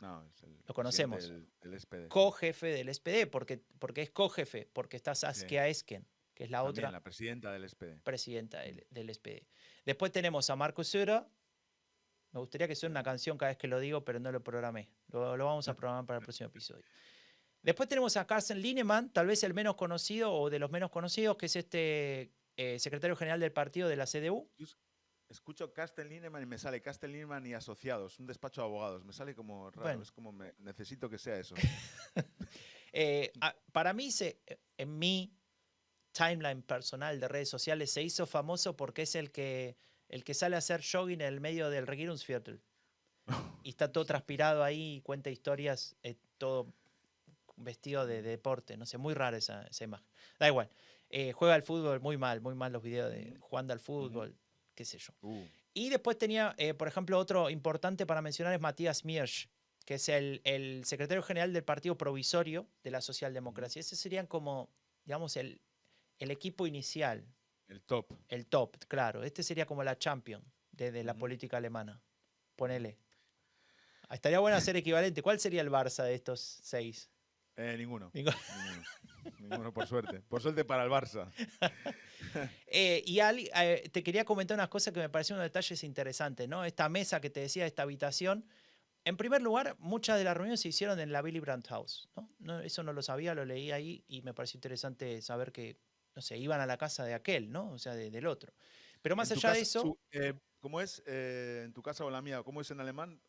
No, es el Lo presidente conocemos. del SPD, sí. Co-jefe del SPD. Porque es co-jefe, porque está Sí. Saskia Esken, que es la También otra la presidenta del SPD. presidenta del SPD. Después tenemos a Markus Söder. Me gustaría que suene una canción cada vez que lo digo, pero no lo programé. Lo vamos a programar para el próximo episodio. Después tenemos a Carsten Linnemann, tal vez el menos conocido o de los menos conocidos, que es este secretario general del partido de la CDU. Yo escucho Castel Lineman y me sale Castel Lineman y Asociados, un despacho de abogados. Me sale como raro, Bueno, es como necesito que sea eso. para mí, en mi timeline personal de redes sociales, se hizo famoso porque es el que sale a hacer jogging en el medio del Regierungsviertel. Y está todo transpirado ahí y cuenta historias, todo vestido de deporte. No sé, muy rara esa imagen. Da igual. Juega al fútbol muy mal los videos de jugando al fútbol, qué sé yo. Y después tenía, por ejemplo, otro importante para mencionar es Matías Miersch, que es el secretario general del Partido Provisorio de la Socialdemocracia. Ese serían como, digamos, el equipo inicial. El top. El top, claro. Este sería como la champion de la política alemana. Ponele. Estaría bueno hacer equivalente. ¿Cuál sería el Barça de estos 6? Ninguno. Ninguno. Ninguno, por suerte. Por suerte para el Barça. Te quería comentar unas cosas que me parecieron unos detalles interesantes, ¿no? Esta mesa que te decía, esta habitación. En primer lugar, muchas de las reuniones se hicieron en la Willy Brandt House, ¿no? Eso no lo sabía, lo leí ahí y me pareció interesante saber que, no sé, iban a la casa de aquel, ¿no? O sea, del otro. Pero más allá de eso... ¿Cómo es en tu casa o en la mía? ¿Cómo es en alemán?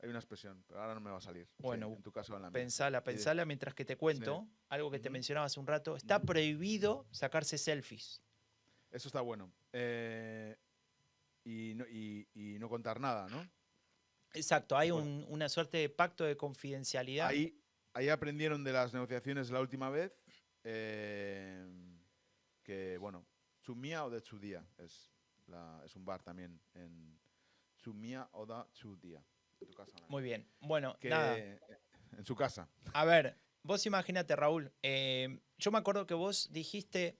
Hay una expresión, pero ahora no me va a salir. Bueno, sí, en tu casa o en la mía. pensala mientras que te cuento algo que te mencionaba hace un rato. Está prohibido sacarse selfies. Eso está bueno. Y no contar nada, ¿no? Exacto, hay una suerte de pacto de confidencialidad. Ahí aprendieron de las negociaciones la última vez que, bueno, Zumia o de Chudia es un bar también en Zumia o da Chudia. En tu casa. Muy bien. Bueno, nada. En su casa. A ver, vos imagínate, Raúl. Yo me acuerdo que vos dijiste,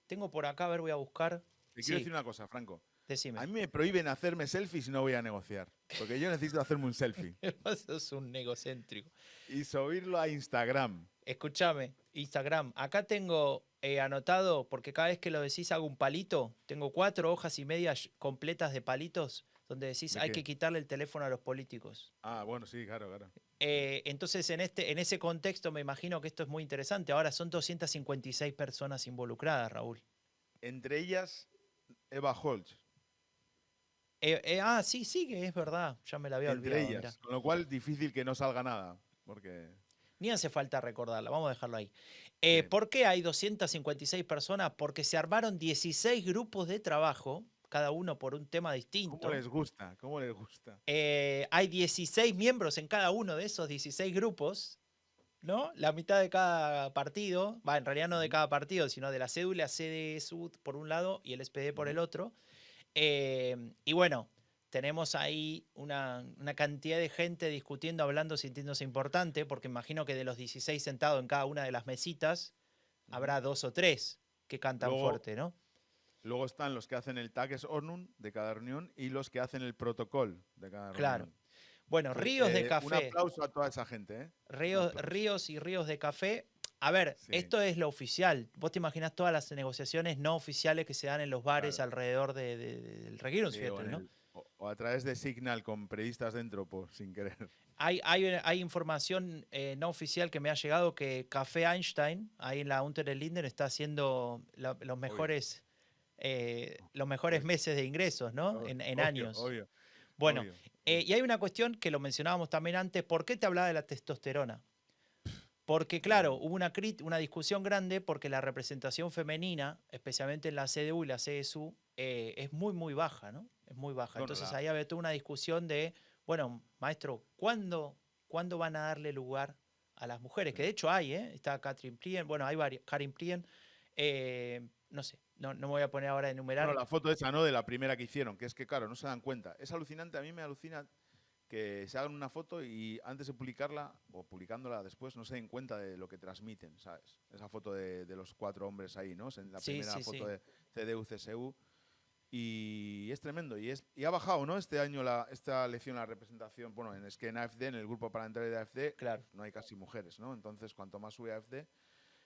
tengo por acá, a ver, voy a buscar. Te quiero decir una cosa, Franco. Decime. A mí me prohíben hacerme selfies y no voy a negociar. Porque yo necesito hacerme un selfie. Vos sos un egocéntrico. Y subirlo a Instagram. Escúchame, Instagram. Acá tengo anotado, porque cada vez que lo decís hago un palito. Tengo 4 hojas y medias completas de palitos donde decís hay que quitarle el teléfono a los políticos. Ah, bueno, sí, claro. Entonces, en ese contexto me imagino que esto es muy interesante. Ahora son 256 personas involucradas, Raúl. Entre ellas, Eva Holz. Sí, que es verdad. Ya me la había Entre olvidado. ellas. Mirá. Con lo cual, difícil que no salga nada. Porque... Ni hace falta recordarla. Vamos a dejarlo ahí. ¿Por qué hay 256 personas? Porque se armaron 16 grupos de trabajo, cada uno por un tema distinto. ¿Cómo les gusta? ¿Cómo les gusta? Hay 16 miembros en cada uno de esos 16 grupos, ¿no? La mitad de cada partido, en realidad no de cada partido, sino de la cédula, CDSU por un lado y el SPD por el otro. Y bueno, tenemos ahí una cantidad de gente discutiendo, hablando, sintiéndose importante, porque imagino que de los 16 sentados en cada una de las mesitas, habrá 2 o 3 que cantan fuerte, ¿no? Luego están los que hacen el Tagesordnung de cada reunión y los que hacen el protocolo de cada reunión. Claro. Bueno, ríos de café. Un aplauso a toda esa gente, ¿eh? Ríos y ríos de café. A ver, esto es lo oficial. Vos te imaginás todas las negociaciones no oficiales que se dan en los bares alrededor del Regierungsviertel, ¿no? O a través de Signal con periodistas dentro, sin querer. Hay información no oficial que me ha llegado que Café Einstein, ahí en la Unter den Linden, está haciendo los mejores meses de ingresos, ¿no? En años. Obvio. Bueno, y hay una cuestión que lo mencionábamos también antes. ¿Por qué te hablaba de la testosterona? Porque, claro, hubo una discusión grande porque la representación femenina, especialmente en la CDU y la CSU, es muy, muy baja, ¿no? Es muy baja. Entonces ahí había toda una discusión de, bueno, maestro, ¿cuándo van a darle lugar a las mujeres? Que de hecho hay, ¿eh? Está Katrin Prien, bueno, hay varias, Karin Prien, no sé, no me voy a poner ahora a enumerar. Bueno, la foto esa, ¿no? De la primera que hicieron, que es que, claro, no se dan cuenta. Es alucinante, a mí me alucina que se hagan una foto y antes de publicarla o publicándola después no se den cuenta de lo que transmiten, ¿sabes? Esa foto de los 4 hombres ahí, ¿no? En la primera foto de CDU-CSU. Y es tremendo. Y ha bajado, ¿no? Este año esta elección, la representación, bueno, es que en AfD, en el grupo parlamentario de AfD, claro, no hay casi mujeres, ¿no? Entonces, cuanto más sube AfD,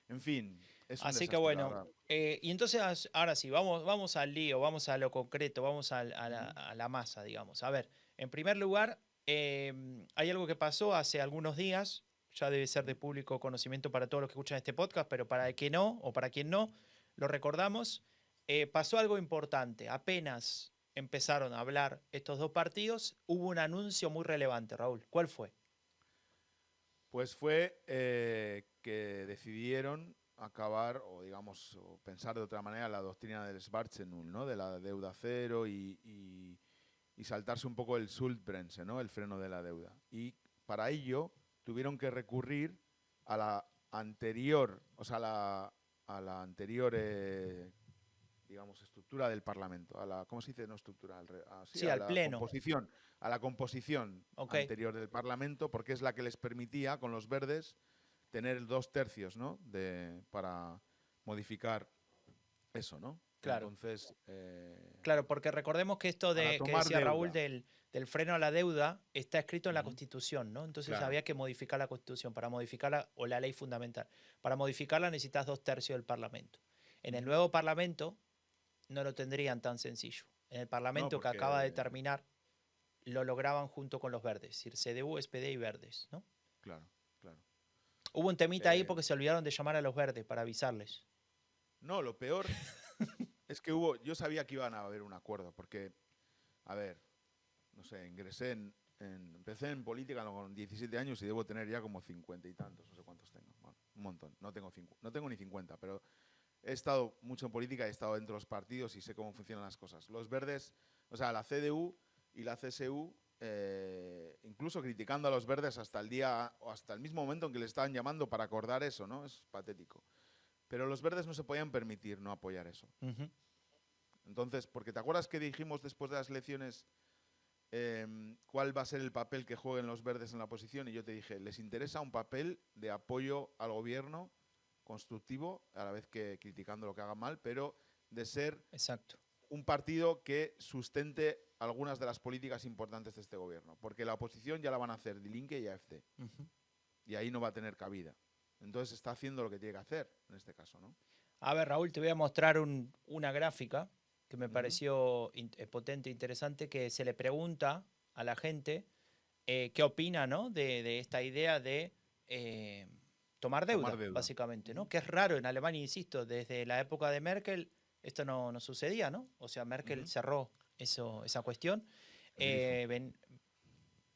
en fin, es un así desastre, que bueno, y entonces ahora sí, vamos al lío, vamos a lo concreto, vamos a la masa, digamos. A ver, en primer lugar, hay algo que pasó hace algunos días, ya debe ser de público conocimiento para todos los que escuchan este podcast, pero para el que no, o para quien no, lo recordamos. Pasó algo importante. Apenas empezaron a hablar estos dos partidos, hubo un anuncio muy relevante, Raúl. ¿Cuál fue? Pues fue que decidieron acabar, o digamos, o pensar de otra manera, la doctrina del Schwarzenegger, ¿no? De la deuda cero y saltarse un poco el Schuldbremse, ¿no? El freno de la deuda. Y para ello tuvieron que recurrir a la anterior, o sea, a la anterior, digamos, estructura del Parlamento. ¿Cómo se dice? No estructura, Sí, al pleno. A la composición anterior del Parlamento, porque es la que les permitía, con los verdes, tener 2/3, ¿no? Para modificar eso, ¿no? Claro. Entonces, claro, porque recordemos que esto que decía Raúl del freno a la deuda está escrito en la Constitución, ¿no? Entonces había que modificar la Constitución para modificarla, o la ley fundamental. Para modificarla necesitas 2/3 del Parlamento. En el nuevo Parlamento no lo tendrían tan sencillo. En el Parlamento que acaba de terminar lo lograban junto con los verdes, es decir, CDU, SPD y verdes, ¿no? Claro, claro. Hubo un temita ahí porque se olvidaron de llamar a los verdes para avisarles. No, lo peor es que yo sabía que iban a haber un acuerdo, porque, a ver, no sé, empecé en política con 17 años y debo tener ya como 50 y tantos, no sé cuántos tengo. Bueno, un montón, no tengo ni 50, pero he estado mucho en política, he estado dentro de los partidos y sé cómo funcionan las cosas. Los verdes, o sea, la CDU y la CSU, incluso criticando a los verdes hasta el mismo momento en que le estaban llamando para acordar eso, ¿no? Es patético. Pero los verdes no se podían permitir no apoyar eso. Entonces, porque ¿te acuerdas que dijimos después de las elecciones cuál va a ser el papel que jueguen los verdes en la oposición? Y yo te dije, les interesa un papel de apoyo al gobierno constructivo, a la vez que criticando lo que haga mal, pero de ser un partido que sustente algunas de las políticas importantes de este gobierno. Porque la oposición ya la van a hacer Die Linke y AfD. Y ahí no va a tener cabida. Entonces está haciendo lo que tiene que hacer en este caso, ¿no? A ver, Raúl, te voy a mostrar una gráfica que me pareció potente e interesante, que se le pregunta a la gente qué opina, ¿no? de esta idea de tomar deuda, básicamente, ¿no? Que es raro en Alemania, insisto, desde la época de Merkel esto no sucedía, ¿no? O sea, Merkel cerró esa cuestión.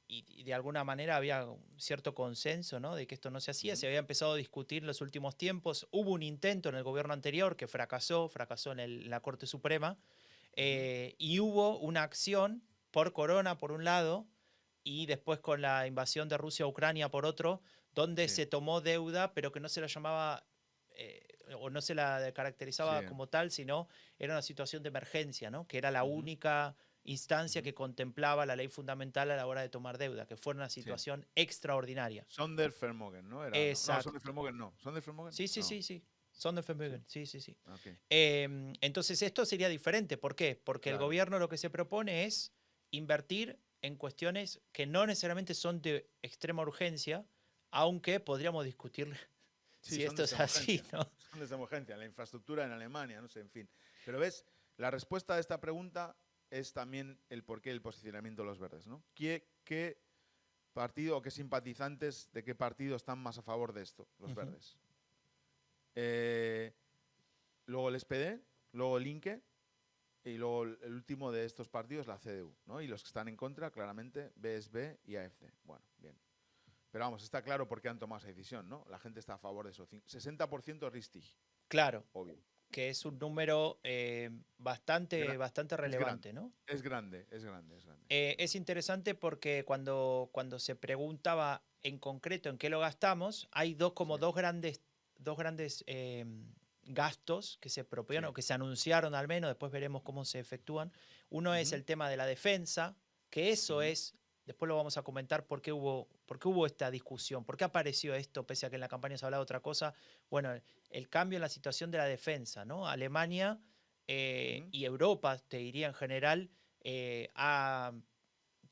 Y de alguna manera había un cierto consenso, ¿no? De que esto no se hacía. Se había empezado a discutir en los últimos tiempos. Hubo un intento en el gobierno anterior que fracasó en la Corte Suprema. Y hubo una acción por Corona, por un lado, y después con la invasión de Rusia a Ucrania, por otro, donde se tomó deuda, pero que no se la llamaba o no se la caracterizaba como tal, sino era una situación de emergencia, ¿no? Que era la única instancia que contemplaba la ley fundamental a la hora de tomar deuda, que fue una situación extraordinaria. Sondervermögen, ¿no? Exacto. No, Sondervermögen no. ¿Sondervermögen? Sí. Sondervermögen, sí. Okay. Entonces esto sería diferente. ¿Por qué? Porque el gobierno lo que se propone es invertir en cuestiones que no necesariamente son de extrema urgencia, aunque podríamos discutir si esto es así, ¿no? Son de emergencia, la infraestructura en Alemania, no sé, en fin. Pero ves, la respuesta a esta pregunta es también el porqué del posicionamiento de los verdes, ¿no? ¿Qué partido o qué simpatizantes de qué partido están más a favor de esto? Los verdes. Luego el SPD, luego el Linke y luego el último de estos partidos, la CDU, ¿no? Y los que están en contra, claramente, BSB y AfD. Bueno, bien. Pero vamos, está claro por qué han tomado esa decisión, ¿no? La gente está a favor de eso. 60% Richtig. Claro. Obvio. Que es un número bastante relevante, ¿no? Es grande. Es interesante porque cuando se preguntaba en concreto en qué lo gastamos, hay dos grandes gastos que se proponen o que se anunciaron al menos, después veremos cómo se efectúan. Uno es el tema de la defensa, que eso es, después lo vamos a comentar por qué hubo esta discusión, por qué apareció esto, pese a que en la campaña se hablaba de otra cosa. Bueno, el cambio en la situación de la defensa, ¿no? Alemania y Europa, te diría en general,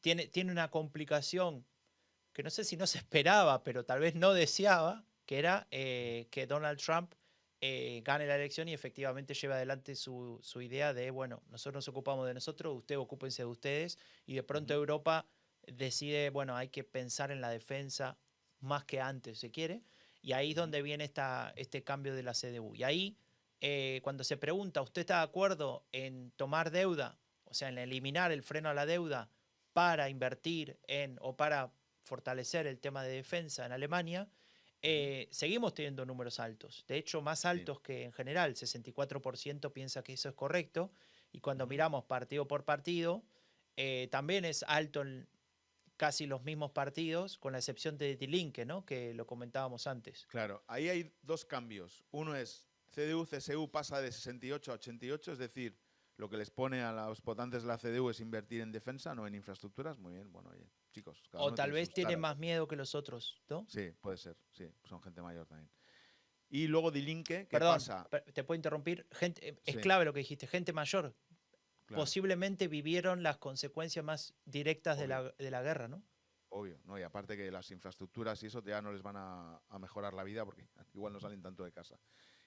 tiene una complicación que no sé si no se esperaba, pero tal vez no deseaba, que era que Donald Trump gane la elección y efectivamente lleve adelante su idea de, bueno, nosotros nos ocupamos de nosotros, ustedes ocúpense de ustedes, y de pronto Europa decide, bueno, hay que pensar en la defensa más que antes, se quiere, y ahí es donde viene este cambio de la CDU. Y ahí, cuando se pregunta, ¿usted está de acuerdo en tomar deuda, o sea, en eliminar el freno a la deuda para invertir o para fortalecer el tema de defensa en Alemania? Seguimos teniendo números altos, de hecho más altos que en general, 64% piensa que eso es correcto, y cuando miramos partido por partido, también es alto en casi los mismos partidos, con la excepción de Die Linke, ¿no? Que lo comentábamos antes. Claro, ahí hay dos cambios. Uno es CDU, CSU pasa de 68 a 88, es decir, lo que les pone a los votantes de la CDU es invertir en defensa, no en infraestructuras. Muy bien, bueno, oye, chicos, cada O uno tal tiene vez sus tiene taras. más miedo que los otros, ¿no? Sí, puede ser, sí, son gente mayor también. Y luego Die Linke, ¿qué Perdón, pasa? te puedo interrumpir. Es Sí, clave lo que dijiste, gente mayor. claro, Posiblemente vivieron las consecuencias más directas de obvio, la guerra, ¿no? obvio. ¿No? Y aparte que las infraestructuras y eso ya no les van a mejorar la vida porque igual no salen tanto de casa.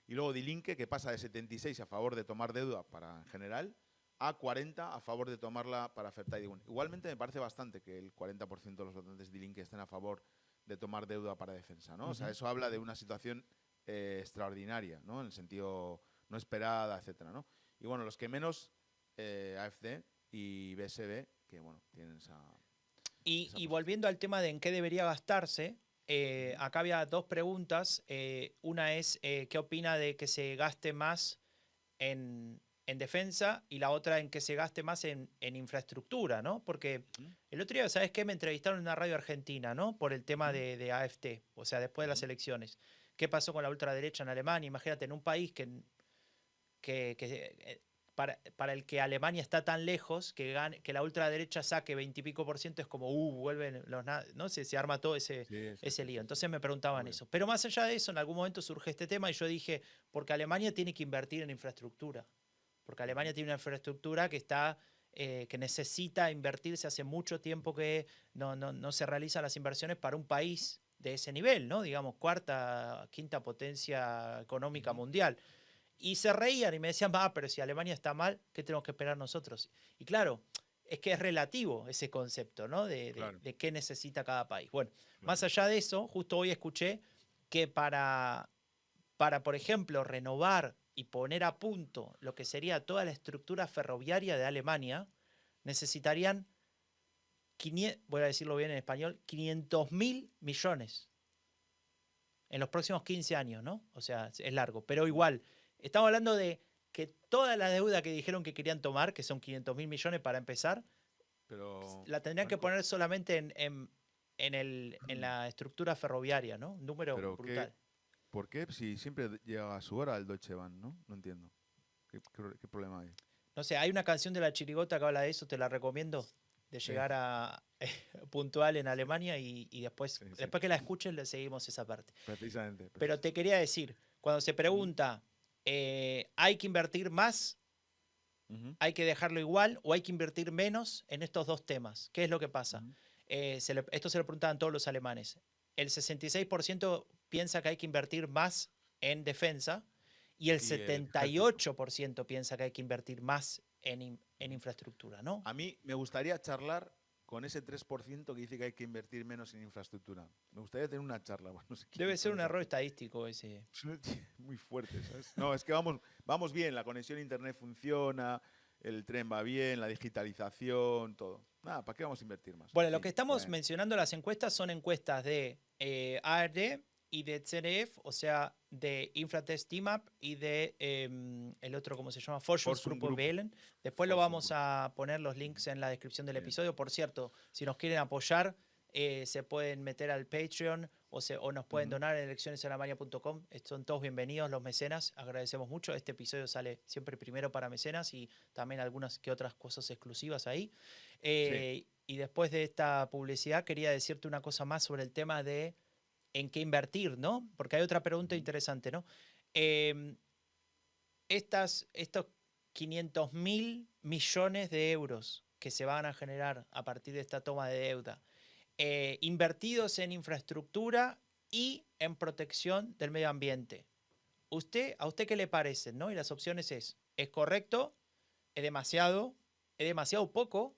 Y luego Die Linke, que pasa de 76 a favor de tomar deuda para en general a 40 a favor de tomarla para Verteidigung. Igualmente me parece bastante que el 40% de los votantes de Die Linke estén a favor de tomar deuda para defensa, ¿no? O sea, eso habla de una situación extraordinaria, ¿no? En el sentido no esperada, etcétera, ¿no? Y bueno, los que menos, AfD y BSB, que bueno, tienen esa Y posición. volviendo al tema de en qué debería gastarse, Ujú. acá había dos preguntas. Una es, ¿qué opina de que se gaste más en defensa? Y la otra en que se gaste más en infraestructura, ¿no? Porque Ujú. el otro día, ¿sabes qué? Me entrevistaron en una radio argentina, ¿no? Por el tema Ujú. de AfD, o sea, después de las Ujú. elecciones. ¿Qué pasó con la ultraderecha en Alemania? Imagínate, en un país que para el que Alemania está tan lejos, que la ultraderecha saque 20 y pico por ciento, es como, vuelven ¿no? Se arma todo ese, Sí, sí, ese sí, lío. sí, sí. Entonces me preguntaban Obvio. eso. Pero más allá de eso, en algún momento surge este tema y yo dije, porque Alemania tiene que invertir en infraestructura. Porque Alemania Ujú. tiene una infraestructura que está, que necesita invertirse hace mucho tiempo que no se realizan las inversiones para un país de ese nivel, ¿no? Digamos, cuarta, quinta potencia económica Ujú. mundial. Y se reían y me decían, pero si Alemania está mal, ¿qué tenemos que esperar nosotros? Y claro, es que es relativo ese concepto, ¿no? Claro, De qué necesita cada país. Bueno, más claro. allá de eso, justo hoy escuché que por ejemplo, renovar y poner a punto lo que sería toda la estructura ferroviaria de Alemania, necesitarían, voy a decirlo bien en español, 500.000 millones en los próximos 15 años, ¿no? O sea, es largo, pero Ujú. igual, estamos hablando de que toda la deuda que dijeron que querían tomar, que son 500.000 millones para empezar, Pero, la tendrían que Franco, poner solamente en la estructura ferroviaria, ¿no? Un número pero brutal. ¿por qué si siempre llega a su hora el Deutsche Bahn, no? No entiendo. ¿Qué problema hay? No sé, hay una canción de La Chirigota que habla de eso, te la recomiendo, de Sí, llegar a puntual en Alemania y después, sí, sí. después que la escuchen le seguimos esa parte. Precisamente, Pero te precisamente. quería decir, cuando se Ujú. pregunta, ¿hay que invertir más? Ujú. ¿Hay que dejarlo igual o hay que invertir menos en estos dos temas? ¿Qué es lo que pasa? Ujú. Esto se lo preguntaban todos los alemanes. El 66% piensa que hay que invertir más en defensa y el Y el ejército. 78% piensa que hay que invertir más en Ujú. infraestructura, ¿no? A mí me gustaría charlar con ese 3% que dice que hay que invertir menos en infraestructura. Me gustaría tener una charla, bueno, no sé Debe quién ser con un esa error gente. estadístico ese. Muy fuerte, ¿sabes? No, es que vamos bien, la conexión a internet funciona, el tren va bien, la digitalización, todo. Nada, ¿para qué vamos a invertir más? En Bueno, lo que fin, estamos bueno, mencionando las encuestas son encuestas de ARD y de ZDF, o sea, de Infratest IMAP y de el otro, ¿cómo se llama? Forschung Forschungsgruppe Group, Wählen. Después lo Forschung vamos Group. a poner los links en la descripción del Bien. episodio. Por cierto, si nos quieren apoyar, se pueden meter al Patreon o nos pueden Ujú. donar en eleccionesenalemania.com. Son todos bienvenidos los mecenas, agradecemos mucho. Este episodio sale siempre primero para mecenas y también algunas que otras cosas exclusivas ahí. Sí. Y después de esta publicidad quería decirte una cosa más sobre el tema de en qué invertir, ¿no? Porque hay otra pregunta Ujú. interesante, ¿no? Em, estos 500.000 millones de euros que se van a generar a partir de esta toma de deuda, invertidos en infraestructura y en protección del medio ambiente. ¿A usted qué le parece, no? Y las opciones ¿es correcto? ¿Es demasiado poco?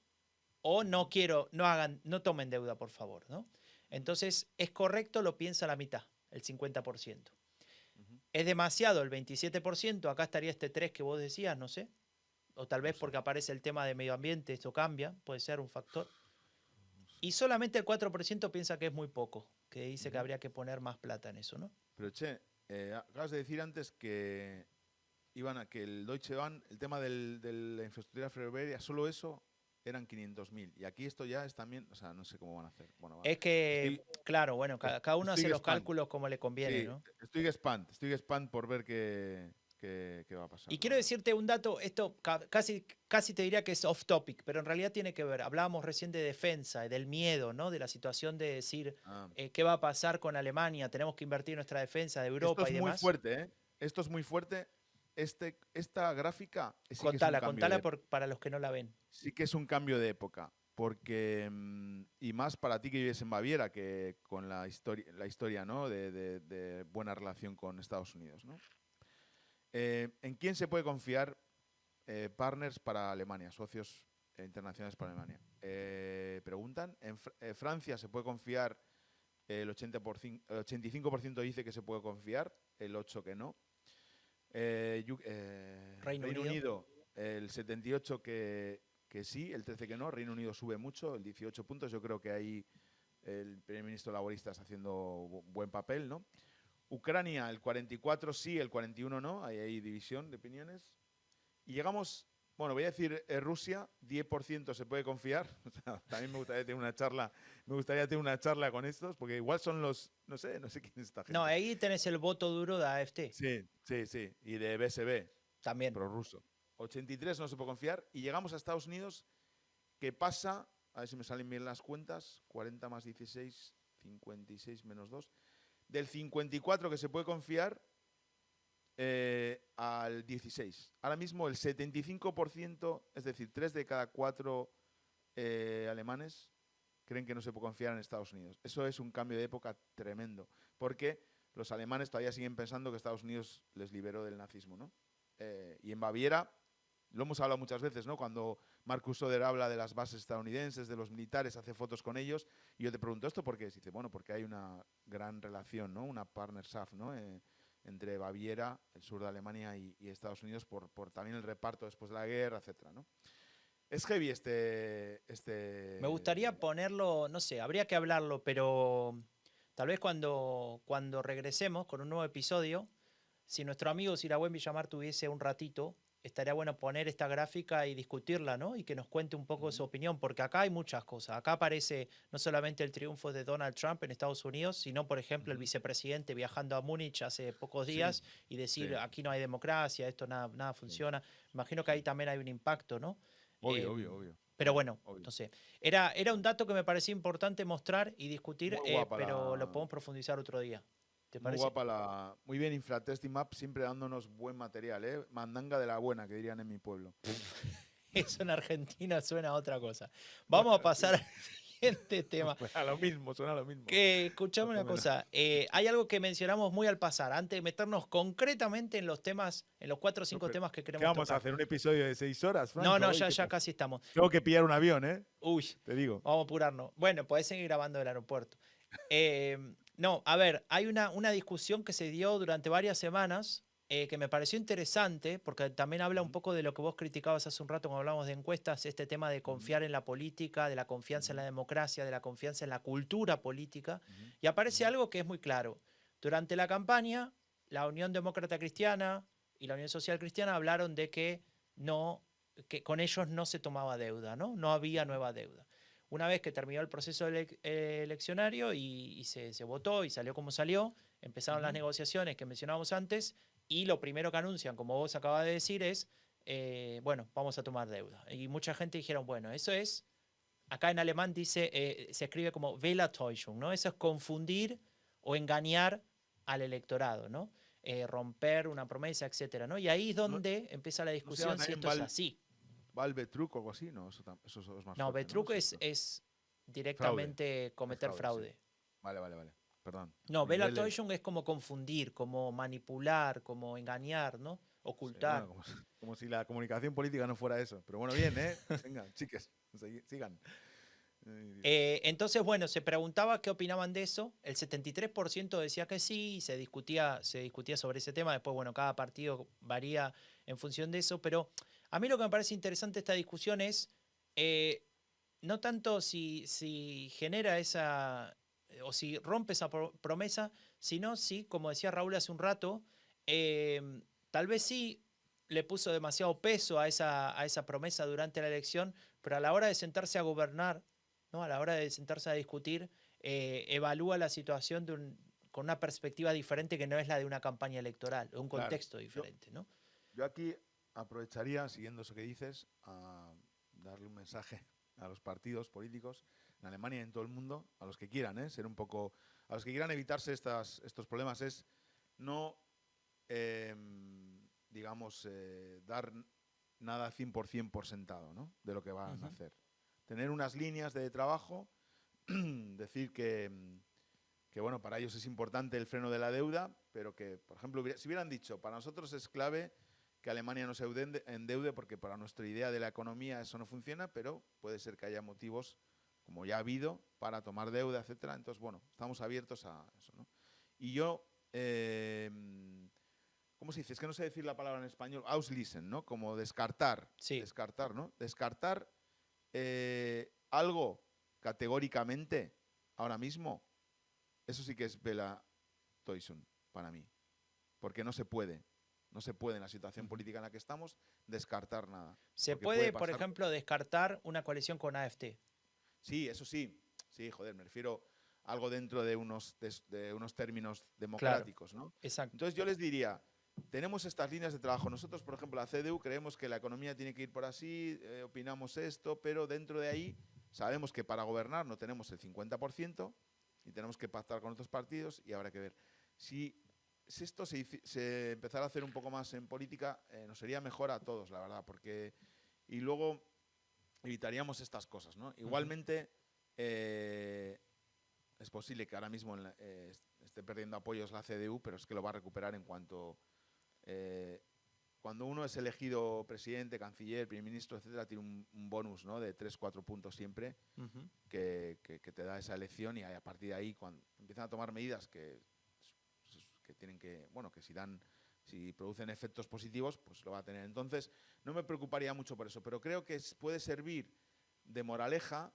O no Ujú. quiero, no tomen deuda, por favor, ¿no? Entonces, ¿es correcto? Lo piensa la mitad, el 50%. Ujú. ¿Es demasiado el 27%? Acá estaría este 3 que vos decías, no sé. O tal No vez sé. porque aparece el tema de medio ambiente, esto cambia, puede ser un factor. No sé. Y solamente el 4% piensa que es muy poco, que dice que Ujú. habría que poner más plata en eso, ¿no? Pero che, acabas de decir antes que que el Deutsche Bahn, el tema de la infraestructura ferroviaria, solo eso eran 500.000. Y aquí esto ya es también, o sea, no sé cómo van a hacer. Bueno, va. Es que, Estoy, claro, bueno, cada uno estoy hace los gespannt. cálculos como le conviene, Sí, ¿no? estoy gespannt por ver qué va a pasar. Y quiero decirte un dato, esto casi te diría que es off topic, pero en realidad tiene que ver. Hablábamos recién de defensa, del miedo, ¿no? De la situación de decir Ah. qué va a pasar con Alemania, tenemos que invertir en nuestra defensa de Esto Europa es y muy demás. fuerte, ¿eh? Esto es muy fuerte. Esta gráfica sí que es un Contala, cambio contala de, para los que no la ven. sí que es un cambio de época. Porque, y más para ti que vives en Baviera, que con la historia, ¿no? de buena relación con Estados Unidos, ¿no? ¿En quién se puede confiar partners para Alemania, socios internacionales para Alemania? Preguntan. En Francia se puede confiar, el 85% dice que se puede confiar, el 8% que no. Reino Unido, el 78% que sí, el 13% que no. Reino Unido sube mucho, el 18 puntos. Yo creo que ahí el primer ministro laborista está haciendo buen papel, ¿no? Ucrania, el 44% sí, el 41% no. Ahí hay división de opiniones. Y llegamos, bueno, voy a decir Rusia, 10% se puede confiar. O sea, también me gustaría tener una charla con estos, porque igual son los, no sé quién es esta gente. No, ahí tenés el voto duro de AfD. Sí. Y de BSB. También. Prorruso. 83 no se puede confiar. Y llegamos a Estados Unidos, que pasa, a ver si me salen bien las cuentas, 40 más 16, 56 menos 2. Del 54 que se puede confiar al 16. Ahora mismo el 75%, es decir, 3 de cada 4 alemanes creen que no se puede confiar en Estados Unidos. Eso es un cambio de época tremendo, porque los alemanes todavía siguen pensando que Estados Unidos les liberó del nazismo, ¿no? Y en Baviera, lo hemos hablado muchas veces, ¿no? Cuando Marcus Söder habla de las bases estadounidenses, de los militares, hace fotos con ellos, y yo te pregunto esto porque dice, bueno, porque hay una gran relación, ¿no? Una partnerschaft, ¿no? Entre Baviera, el sur de Alemania y Estados Unidos por también el reparto después de la guerra, etcétera, ¿no? Es heavy Me gustaría ponerlo, no sé, habría que hablarlo, pero tal vez cuando regresemos con un nuevo episodio, si nuestro amigo Sirawen Villamar tuviese un ratito, estaría bueno poner esta gráfica y discutirla, ¿no? Y que nos cuente un poco su opinión, porque acá hay muchas cosas. Acá aparece no solamente el triunfo de Donald Trump en Estados Unidos, sino, por ejemplo, el vicepresidente viajando a Múnich hace pocos días y decir, aquí no hay democracia, esto nada funciona. Imagino que ahí también hay un impacto, ¿no? Obvio. Pero bueno, no sé. Era un dato que me parecía importante mostrar y discutir, pero lo podemos profundizar otro día. ¿Te parece? Muy guapa muy bien Infratesting Map, siempre dándonos buen material, ¿eh? Mandanga de la buena, que dirían en mi pueblo. Eso en Argentina suena a otra cosa. Vamos a pasar al siguiente tema. Suena lo mismo. Escuchame una cosa. Hay algo que mencionamos muy al pasar, antes de meternos concretamente en los temas, en los 4 o 5 temas que queremos ¿Qué vamos tocar. a hacer? ¿Un episodio de 6 horas, Franco? No, ya casi estamos. Tengo que pillar un avión, ¿eh? Uy, te digo. Vamos a apurarnos. Bueno, podés seguir grabando del aeropuerto. No, a ver, hay una discusión que se dio durante varias semanas que me pareció interesante, porque también habla un poco de lo que vos criticabas hace un rato cuando hablamos de encuestas, este tema de confiar en la política, de la confianza en la democracia, de la confianza en la cultura política, y aparece algo que es muy claro. Durante la campaña, la Unión Demócrata Cristiana y la Unión Social Cristiana hablaron de que con ellos no se tomaba deuda, no había nueva deuda. Una vez que terminó el proceso eleccionario y se votó y salió como salió, empezaron las negociaciones que mencionábamos antes y lo primero que anuncian, como vos acabas de decir, es, bueno, vamos a tomar deuda. Y mucha gente dijeron, bueno, eso es, acá en alemán se escribe como Wählertäuschung, ¿no? Eso es confundir o engañar al electorado, ¿no? Romper una promesa, etcétera, ¿no? Y ahí es donde empieza la discusión si esto es así. ¿Va el Betrug o algo así? No, eso es más No, fuerte, Betrug es directamente cometer fraude. Sí. Vale. Perdón. No, Wählertäuschung es como confundir, como manipular, como engañar, ¿no? Ocultar. Sí, bueno, como si la comunicación política no fuera eso. Pero bueno, bien, ¿eh? Venga, chiques, sigan. Entonces, bueno, se preguntaba qué opinaban de eso. El 73% decía que sí, y se discutía sobre ese tema. Después, bueno, cada partido varía en función de eso. Pero a mí lo que me parece interesante de esta discusión es no tanto si genera esa, o si rompe esa promesa, sino si, como decía Raúl hace un rato, tal vez sí le puso demasiado peso a esa promesa durante la elección, pero a la hora de sentarse a gobernar, ¿no? A la hora de sentarse a discutir, evalúa la situación con una perspectiva diferente que no es la de una campaña electoral, o un Claro. contexto diferente, ¿no? Yo aquí aprovecharía, siguiendo eso que dices, a darle un mensaje a los partidos políticos en Alemania y en todo el mundo, a los que quieran, ser un poco, a los que quieran evitarse estos problemas, es no, digamos, dar nada 100% por sentado, ¿no? De lo que van a hacer. Tener unas líneas de trabajo, decir que, bueno, para ellos es importante el freno de la deuda, pero que, por ejemplo, si hubieran dicho, para nosotros es clave que Alemania no se endeude porque para nuestra idea de la economía eso no funciona, pero puede ser que haya motivos, como ya ha habido, para tomar deuda, etcétera. Entonces, bueno, estamos abiertos a eso, ¿no? Y yo, ¿cómo se dice? Es que no sé decir la palabra en español. Ausschließen, ¿no? Como descartar. Sí. Descartar, ¿no? Descartar algo categóricamente ahora mismo, eso sí que es Bela Toison para mí. Porque no se puede. No se puede en la situación política en la que estamos descartar nada. ¿Se Porque puede, por pasar. ejemplo, descartar una coalición con AfD? Sí, eso sí. Sí, joder, me refiero a algo dentro de unos términos democráticos, Claro, ¿no? exacto. Entonces yo les diría, tenemos estas líneas de trabajo. Nosotros, por ejemplo, la CDU creemos que la economía tiene que ir por así, opinamos esto, pero dentro de ahí sabemos que para gobernar no tenemos el 50% y tenemos que pactar con otros partidos y habrá que ver. Si esto se empezara a hacer un poco más en política, nos sería mejor a todos, la verdad, porque y luego evitaríamos estas cosas, ¿no? Igualmente, es posible que ahora mismo esté perdiendo apoyos la CDU, pero es que lo va a recuperar en cuanto cuando uno es elegido presidente, canciller, primer ministro, etcétera, tiene un bonus, ¿no? De 3-4 puntos siempre que te da esa elección y a partir de ahí cuando empiezan a tomar medidas que tienen que, bueno, que si producen efectos positivos, pues lo va a tener. Entonces, no me preocuparía mucho por eso, pero creo que puede servir de moraleja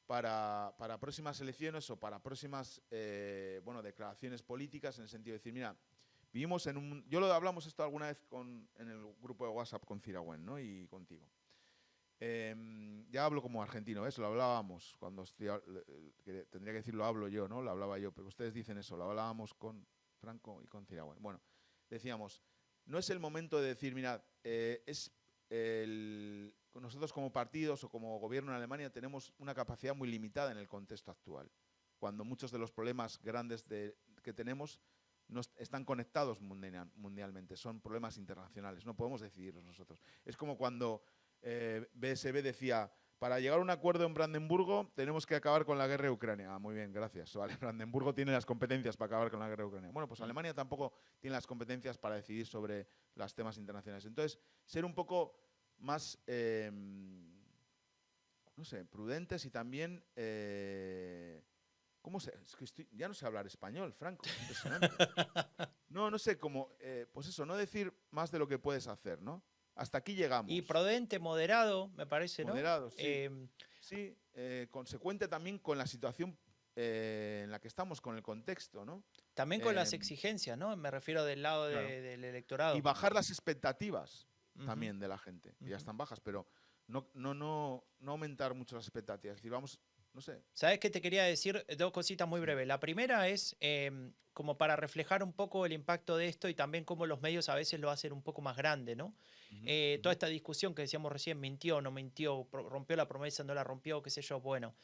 para próximas elecciones o para próximas declaraciones políticas, en el sentido de decir, mira, vivimos en un... Yo lo hablamos esto alguna vez en el grupo de WhatsApp con Ciragüen, ¿no? Y contigo. Ya hablo como argentino, ¿ves? Lo hablábamos cuando tendría que decir lo hablo yo, ¿no? Lo hablaba yo, pero ustedes dicen eso, lo hablábamos con Franco y con Ciragüen. Bueno, decíamos, no es el momento de decir, mirad, nosotros como partidos o como gobierno en Alemania tenemos una capacidad muy limitada en el contexto actual, cuando muchos de los problemas grandes que tenemos no están conectados mundialmente, son problemas internacionales, no podemos decidirlos nosotros. Es como cuando BSB decía, para llegar a un acuerdo en Brandenburgo tenemos que acabar con la guerra de Ucrania. Ah, muy bien, gracias. Vale, Brandenburgo tiene las competencias para acabar con la guerra de Ucrania. Bueno, pues Alemania tampoco tiene las competencias para decidir sobre los temas internacionales. Entonces, ser un poco más, no sé, prudentes y también... Es que ya no sé hablar español, Franco, impresionante. No sé cómo, pues eso, no decir más de lo que puedes hacer, ¿no? Hasta aquí llegamos. Y prudente, moderado, me parece, ¿no? Moderado, sí. Sí, consecuente también con la situación en la que estamos, con el contexto, ¿no? También con las exigencias, ¿no? Me refiero del lado claro. del electorado. Y bajar las expectativas también de la gente, que ya están bajas, pero no aumentar mucho las expectativas. Es decir, vamos, no sé. ¿Sabes qué te quería decir? Dos cositas muy breves. La primera es como para reflejar un poco el impacto de esto y también cómo los medios a veces lo hacen un poco más grande, ¿no? Toda esta discusión que decíamos recién, mintió, no mintió, rompió la promesa, no la rompió, qué sé yo. Bueno,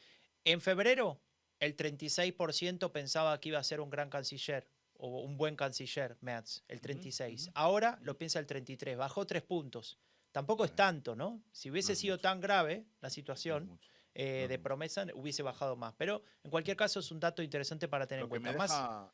en febrero el 36% pensaba que iba a ser un gran canciller o un buen canciller, Merz, el 36%. Ahora lo piensa el 33%, bajó 3 puntos. Tampoco es tanto, ¿no? Si hubiese sido tan grave la situación... de promesa hubiese bajado más. Pero en cualquier caso es un dato interesante para tener en cuenta. Lo que me deja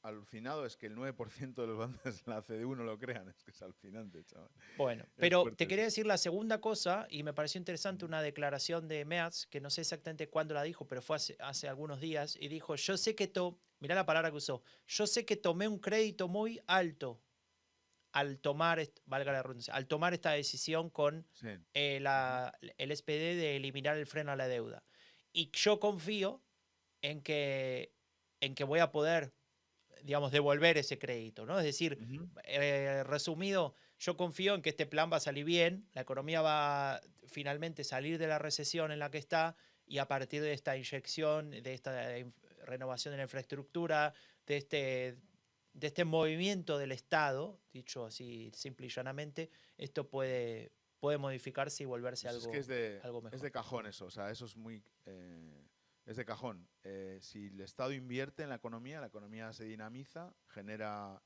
alucinado es que el 9% de los votantes de la CDU no lo crean. Es que es alucinante, chaval. Bueno, pero te quería decir la segunda cosa, y me pareció interesante una declaración de Merz, que no sé exactamente cuándo la dijo, pero fue hace algunos días, y dijo, yo sé que mirá la palabra que usó, yo sé que tomé un crédito muy alto al tomar, valga la redundancia, al tomar esta decisión con el SPD de eliminar el freno a la deuda. Y yo confío en que voy a poder, digamos, devolver ese crédito, ¿no? Es decir, resumido, yo confío en que este plan va a salir bien, la economía va a finalmente salir de la recesión en la que está y a partir de esta inyección, de esta renovación de la infraestructura, de este movimiento del Estado, dicho así simple y llanamente, esto puede modificarse y volverse Pues algo, es que algo mejor. es de cajón eso, o sea, eso es muy... es de cajón. Si el Estado invierte en la economía se dinamiza, genera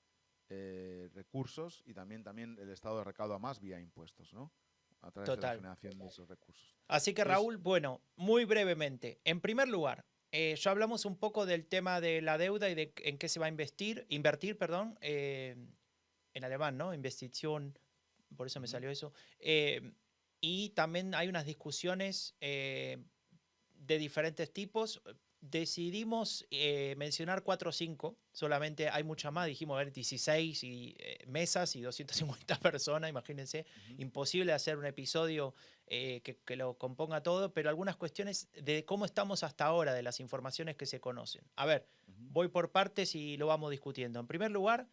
recursos y también el Estado recauda más vía impuestos, ¿no? A través de la Total. generación de esos recursos. Así que Entonces, Raúl, bueno, muy brevemente. En primer lugar, ya hablamos un poco del tema de la deuda y de en qué se va a invertir, perdón, en alemán, ¿no? Investición, por eso me ujú, salió eso. Y también hay unas discusiones de diferentes tipos. Decidimos mencionar 4 o 5, solamente hay muchas más, dijimos ver 16 mesas y 250 personas, imagínense, ujú, imposible hacer un episodio que lo componga todo, pero algunas cuestiones de cómo estamos hasta ahora, de las informaciones que se conocen. A ver, ujú, voy por partes y lo vamos discutiendo. En primer lugar,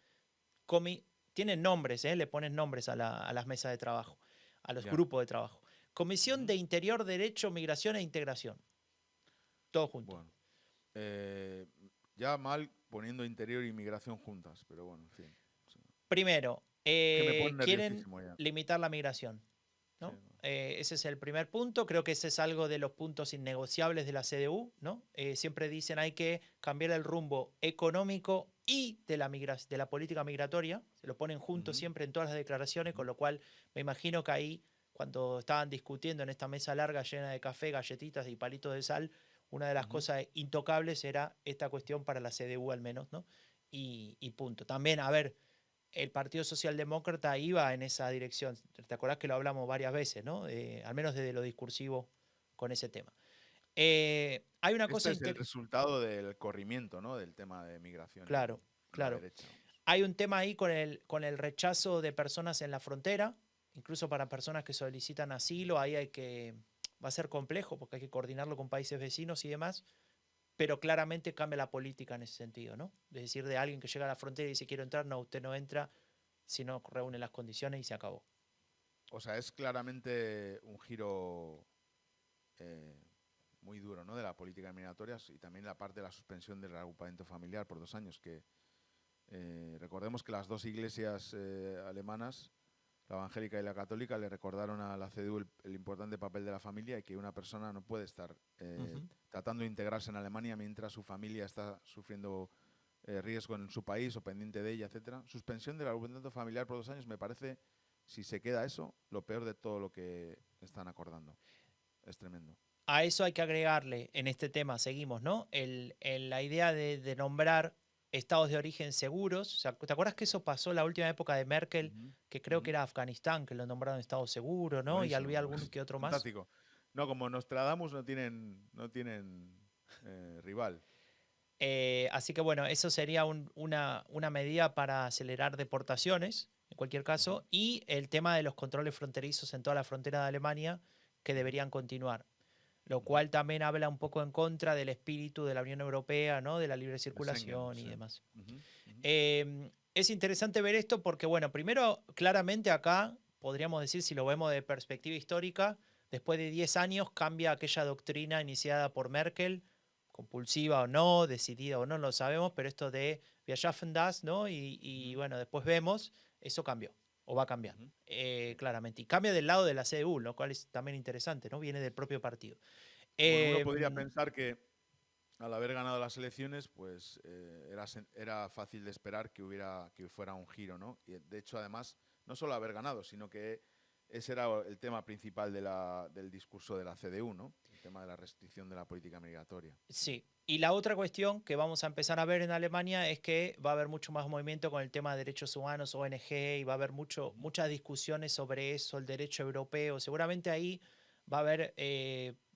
tienen nombres, le ponen nombres a las mesas de trabajo, a los ya. grupos de trabajo. Comisión Ujú. de Interior, Derecho, Migración e Integración. Todo junto. Bueno, eh, ya mal poniendo interior y migración juntas, pero bueno, en fin. O sea, Primero, es que me pone quieren nerviosísimo ya. limitar la migración, Sí, ¿no? Ese es el primer punto. Creo que ese es algo de los puntos innegociables de la CDU, ¿no? Siempre dicen hay que cambiar el rumbo económico y de de la política migratoria. Se lo ponen juntos ujú, siempre en todas las declaraciones, ujú, con lo cual me imagino que ahí, cuando estaban discutiendo en esta mesa larga llena de café, galletitas y palitos de sal, una de las ujú. cosas intocables era esta cuestión para la CDU al menos, ¿no? Y punto. También, a ver, el Partido Socialdemócrata iba en esa dirección. ¿Te acordás que lo hablamos varias veces, ¿no? Al menos desde lo discursivo con ese tema. Hay una cosa Este es el resultado del corrimiento, ¿no? Del tema de migración claro, en la claro. derecha. Vamos. Hay un tema ahí con el rechazo de personas en la frontera, incluso para personas que solicitan asilo, ahí va a ser complejo porque hay que coordinarlo con países vecinos y demás, pero claramente cambia la política en ese sentido, ¿no? Es decir, de alguien que llega a la frontera y dice quiero entrar, no, usted no entra si no reúne las condiciones y se acabó. O sea, es claramente un giro eh, muy duro, ¿no? De la política migratoria y también la parte de la suspensión del reagrupamiento familiar por 2 años, que recordemos que las dos iglesias alemanas, la evangélica y la católica, le recordaron a la CDU el importante papel de la familia y que una persona no puede estar Ujú. tratando de integrarse en Alemania mientras su familia está sufriendo riesgo en su país o pendiente de ella, etcétera. Suspensión del reagrupamiento familiar por 2 años me parece, si se queda eso, lo peor de todo lo que están acordando. Es tremendo. A eso hay que agregarle, en este tema seguimos, ¿no? La idea de nombrar estados de origen seguros. O sea, ¿te acuerdas que eso pasó en la última época de Merkel, Ujú, que creo que ujú. era Afganistán, que lo nombraron estado seguro, ¿no? Y había Buenísimo. algún que otro más. Fantástico. No, como Nostradamus no tienen rival. Así que bueno, eso sería una medida para acelerar deportaciones, en cualquier Ujú, caso, y el tema de los controles fronterizos en toda la frontera de Alemania, que ujú, deberían continuar. Lo ujú. cual también habla un poco en contra del espíritu de la Unión Europea, ¿no? De la libre De Schengen, circulación y sí. demás. Ujú, ujú, Es interesante ver esto porque, bueno, primero, claramente acá, podríamos decir, si lo vemos de perspectiva histórica, después de 10 años cambia aquella doctrina iniciada por Merkel, compulsiva o no, decidida o no, no lo sabemos, pero esto de Wir schaffen das, ¿no? Y ujú, bueno, después vemos, eso cambió, o va a cambiar, ujú. Sí. claramente. Y cambia del lado de la CDU, lo cual es también interesante, ¿no? Viene del propio partido. Bueno, uno podría Em, pensar que al haber ganado las elecciones, pues era fácil de esperar que fuera un giro, ¿no? Y de hecho, además, no solo haber ganado, sino que ese era el tema principal del discurso de la CDU, ¿no? El tema de la restricción de la política migratoria. Sí, y la otra cuestión que vamos a empezar a ver en Alemania es que va a haber mucho más movimiento con el tema de derechos humanos, ONG, y va a haber Ujú, muchas discusiones sobre eso, el derecho europeo. Seguramente ahí va a haber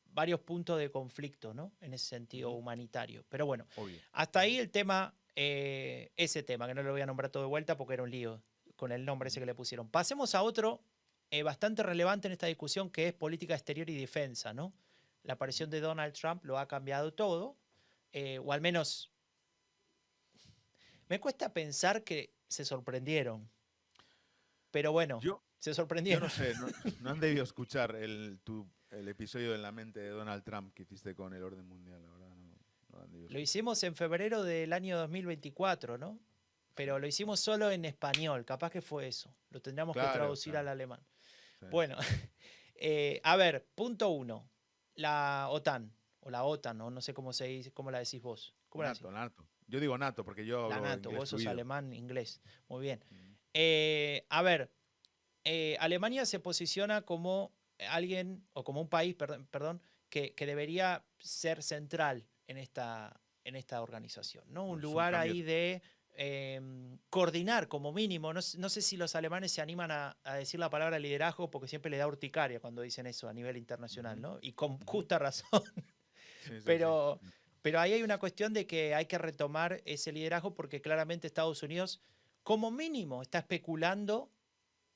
varios puntos de conflicto, ¿no? En ese sentido ujú. humanitario. Pero bueno, Obvio. hasta Ujú, ahí el tema, ese tema, que no lo voy a nombrar todo de vuelta porque era un lío con el nombre ese ujú. que le pusieron. Pasemos a otro bastante relevante en esta discusión que es política exterior y defensa, ¿no? La Ujú. aparición de Donald Trump lo ha cambiado todo, o al menos me cuesta pensar que se sorprendieron, pero bueno, Yo, se yo no sorprendieron. sé, no han debido escuchar el episodio en la mente de Donald Trump que hiciste con el orden mundial, la verdad, no Lo hicimos en febrero del año 2024, ¿no? Pero lo hicimos solo en español, capaz que fue eso. Lo tendríamos que traducir al alemán. Sí. Bueno, a ver, punto 1. La OTAN, o la OTAN, o no sé cómo se dice, cómo la decís vos. ¿Cómo NATO, NATO. Yo digo NATO porque yo la hablo NATO, inglés vos sos fluido. alemán, inglés. Muy bien. A ver, Alemania se posiciona como alguien, o como un país, perdón, que debería ser central en esta organización, ¿no? Un lugar ahí de coordinar como mínimo. No sé si los alemanes se animan a decir la palabra liderazgo porque siempre le da urticaria cuando dicen eso a nivel internacional, ¿no? Y con justa razón. Pero ahí hay una cuestión de que hay que retomar ese liderazgo porque claramente Estados Unidos, como mínimo, está especulando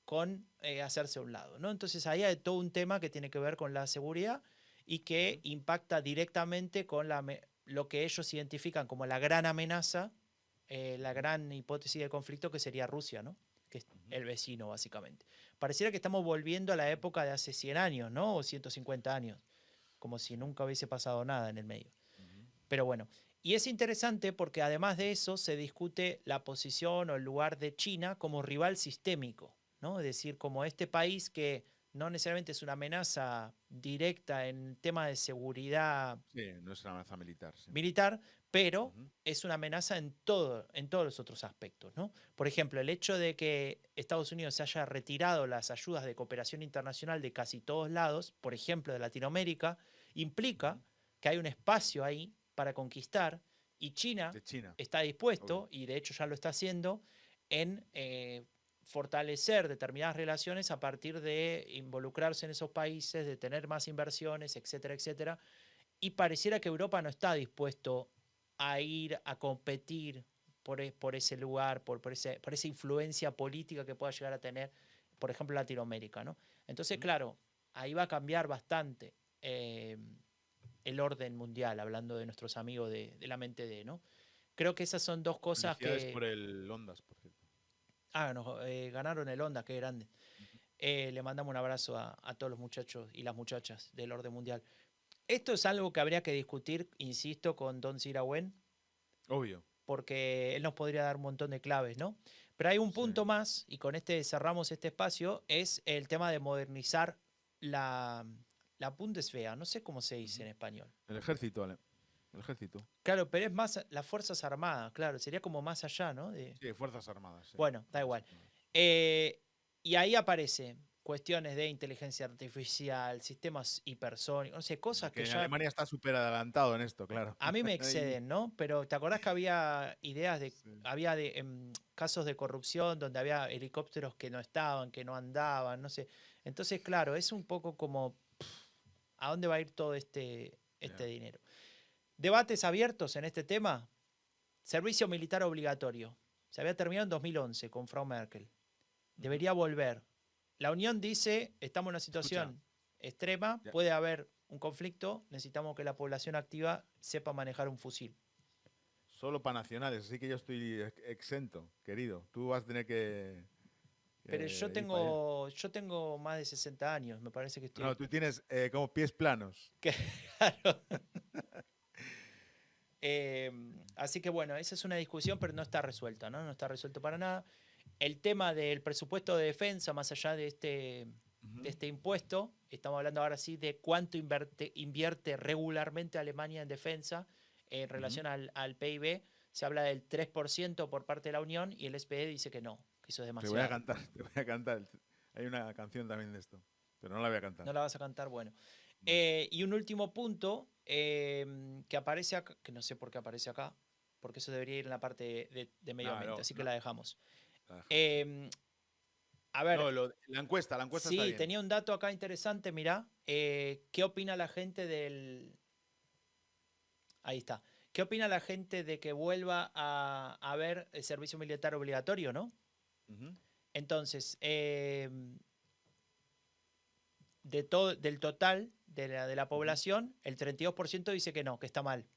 con hacerse a un lado, ¿no? Entonces ahí hay todo un tema que tiene que ver con la seguridad y que impacta directamente con lo que ellos identifican como la gran amenaza, la gran hipótesis de conflicto que sería Rusia, ¿no? Que es el vecino, básicamente. Pareciera que estamos volviendo a la época de hace 100 años, ¿no? O 150 años, como si nunca hubiese pasado nada en el medio. Pero bueno, y es interesante porque además de eso se discute la posición o el lugar de China como rival sistémico, ¿no? Es decir, como este país que no necesariamente es una amenaza directa en tema de seguridad. Sí, no es una amenaza militar. Sí. Militar, pero es una amenaza en todos los otros aspectos, ¿no? Por ejemplo, el hecho de que Estados Unidos se haya retirado las ayudas de cooperación internacional de casi todos lados, por ejemplo de Latinoamérica, implica que hay un espacio ahí para conquistar y China está dispuesto, y de hecho ya lo está haciendo, en fortalecer determinadas relaciones a partir de involucrarse en esos países, de tener más inversiones, etcétera, etcétera. Y pareciera que Europa no está dispuesto a ir a competir por ese lugar, por esa influencia política que pueda llegar a tener, por ejemplo, Latinoamérica, ¿no? Entonces, claro, ahí va a cambiar bastante el orden mundial, hablando de nuestros amigos de la mente de, ¿no? Creo que esas son dos cosas que... por el Ondas, por cierto. Ganaron el Ondas, qué grande. Le mandamos un abrazo a todos los muchachos y las muchachas del orden mundial. Esto es algo que habría que discutir, insisto, con Don Sirawen. Obvio. Porque él nos podría dar un montón de claves, ¿no? Pero hay un punto más, y con este cerramos este espacio, es el tema de modernizar la Bundeswehr. No sé cómo se dice en español. El ejército, Ale. El ejército. Claro, pero es más las Fuerzas Armadas, claro. Sería como más allá, ¿no? Sí, Fuerzas Armadas. Sí. Bueno, da igual. Y ahí aparece cuestiones de inteligencia artificial, sistemas hipersónicos, no sé, cosas que ya... Alemania está súper adelantado en esto, claro. A mí me exceden, ¿no? Pero ¿te acordás que había ideas de... Sí. Había casos de corrupción donde había helicópteros que no estaban, que no andaban, no sé. Entonces, claro, es un poco como... ¿A dónde va a ir todo este dinero? Debates abiertos en este tema. Servicio militar obligatorio. Se había terminado en 2011 con Frau Merkel. Debería volver. La Unión dice, estamos en una situación extrema, puede haber un conflicto, necesitamos que la población activa sepa manejar un fusil. Solo para nacionales, así que yo estoy exento, querido. Tú vas a tener que... Pero yo tengo más de 60 años, me parece que estoy... No, tú tienes como pies planos. Claro. Así que bueno, esa es una discusión, pero no está resuelta, ¿no? No está resuelto para nada. El tema del presupuesto de defensa, más allá de este impuesto, estamos hablando ahora sí de cuánto invierte regularmente Alemania en defensa en relación al PIB. Se habla del 3% por parte de la Unión y el SPD dice que no, que eso es demasiado. Te voy a cantar. Hay una canción también de esto, pero no la voy a cantar. No la vas a cantar, bueno. Y un último punto que aparece acá, que no sé por qué aparece acá, porque eso debería ir en la parte de medio ambiente, así que la dejamos. A ver. No, la encuesta sí, está bien. Sí, tenía un dato acá interesante, mirá. ¿Qué opina la gente del...? Ahí está. ¿Qué opina la gente de que vuelva a haber el servicio militar obligatorio, no? Entonces, del total de la población, el 32% dice que no, que está mal.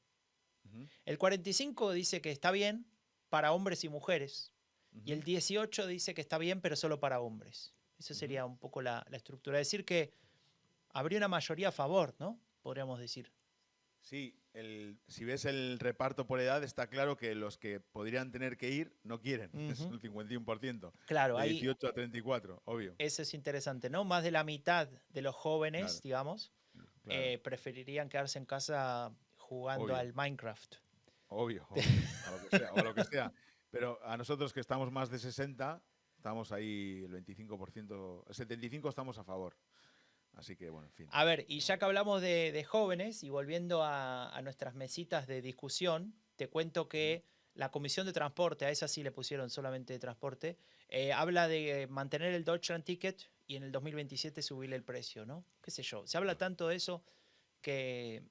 El 45% dice que está bien para hombres y mujeres. Y el 18 dice que está bien, pero solo para hombres. Esa sería un poco la estructura. Es decir, que habría una mayoría a favor, ¿no? Podríamos decir. Sí, si ves el reparto por edad, está claro que los que podrían tener que ir no quieren. Es Ujú. el 51%. Claro, De ahí 18 a 34, obvio. eso es interesante, ¿no? Más de la mitad de los jóvenes, Claro, digamos, claro. preferirían quedarse en casa jugando Obvio, al Minecraft. obvio, obvio. A lo que sea, o a lo que sea. Pero a nosotros que estamos más de 60, estamos ahí el 25%, el 75% estamos a favor. Así que, bueno, en fin. A ver, y ya que hablamos de jóvenes y volviendo a nuestras mesitas de discusión, te cuento Ujú. que la Comisión de Transporte, a esa sí le pusieron solamente transporte, habla de mantener el Deutschland Ticket y en el 2027 subirle el precio, ¿no? ¿Qué sé yo? Se habla Bueno, tanto de eso que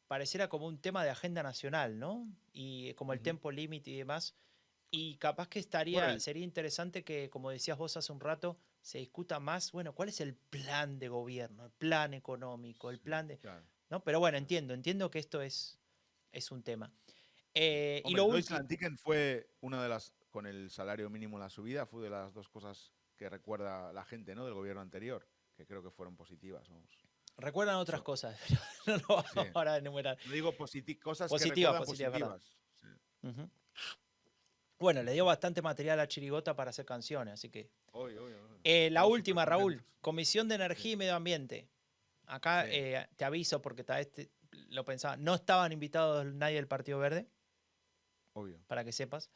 pareciera como un tema de agenda nacional, ¿no? Y como el ujú. tempo límite y demás. Y capaz que Bueno, sería interesante que, como decías vos hace un rato, se discuta más, bueno, ¿cuál es el plan de gobierno, el plan económico, el sí, plan de... claro, ¿No? Pero bueno, claro. entiendo que esto es un tema. Y Hombre, lo el último, Deutschland Ticket fue una de las, con el salario mínimo en la subida, fue de las dos cosas que recuerda la gente, ¿no? Del gobierno anterior, que creo que fueron positivas, vamos. recuerdan otras Eso, cosas, pero no lo sí. vamos ahora a enumerar. No digo cosas que Positivas, recuerdan positivas, ¿verdad? positivas. Sí, Ujú. Bueno, sí, le dio sí. bastante material a Chirigota para hacer canciones, así que... Obvio, obvio, obvio. La Estamos súper última, Raúl, contentos. Comisión de Sí, Energía y Medio Ambiente. Acá sí, te aviso porque tal vez lo pensaba, no estaban invitados nadie del Partido Verde, obvio. para que sepas.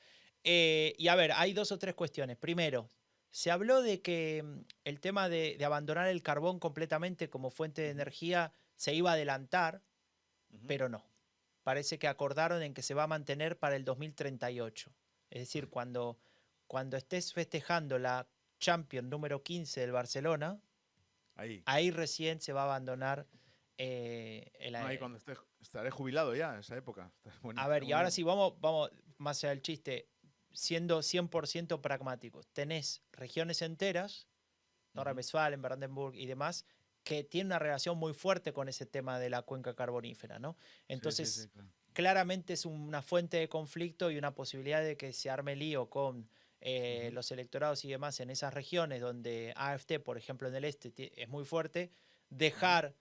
Y a ver, hay dos o tres cuestiones. Primero, se habló de que el tema de abandonar el carbón completamente como fuente de Ujú, energía se iba a adelantar, ujú. pero no. Parece que acordaron en que se va a mantener para el 2038. Es decir, cuando estés festejando la Champions número 15 del Barcelona, Ahí. ahí recién se va a abandonar No, ahí cuando estaré jubilado ya, en esa época. a ver, Está y muy ahora bien. sí, vamos más allá del chiste, siendo 100% pragmáticos. Tenés regiones enteras, Ujú. Nordrhein-Westfalen, Brandenburg y demás, que tienen una relación muy fuerte con ese tema de la cuenca carbonífera, ¿no? Sí, sí, sí, Entonces, claro. claramente es una fuente de conflicto y una posibilidad de que se arme lío con Ujú, los electorados y demás en esas regiones donde AfD, por ejemplo, en el este es muy fuerte, ujú, dejar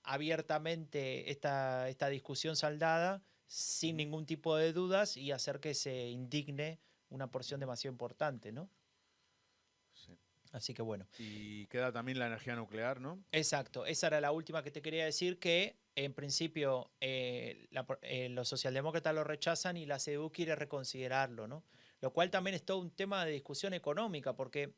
abiertamente esta discusión saldada sin ujú. ningún tipo de dudas y hacer que se indigne una porción Ujú. demasiado importante, ¿no? Sí. Así que bueno. Y queda también la energía nuclear, ¿no? Exacto, esa era la última que te quería decir, que en principio los socialdemócratas lo rechazan y la CDU quiere reconsiderarlo, ¿no? Lo cual también es todo un tema de discusión económica, porque,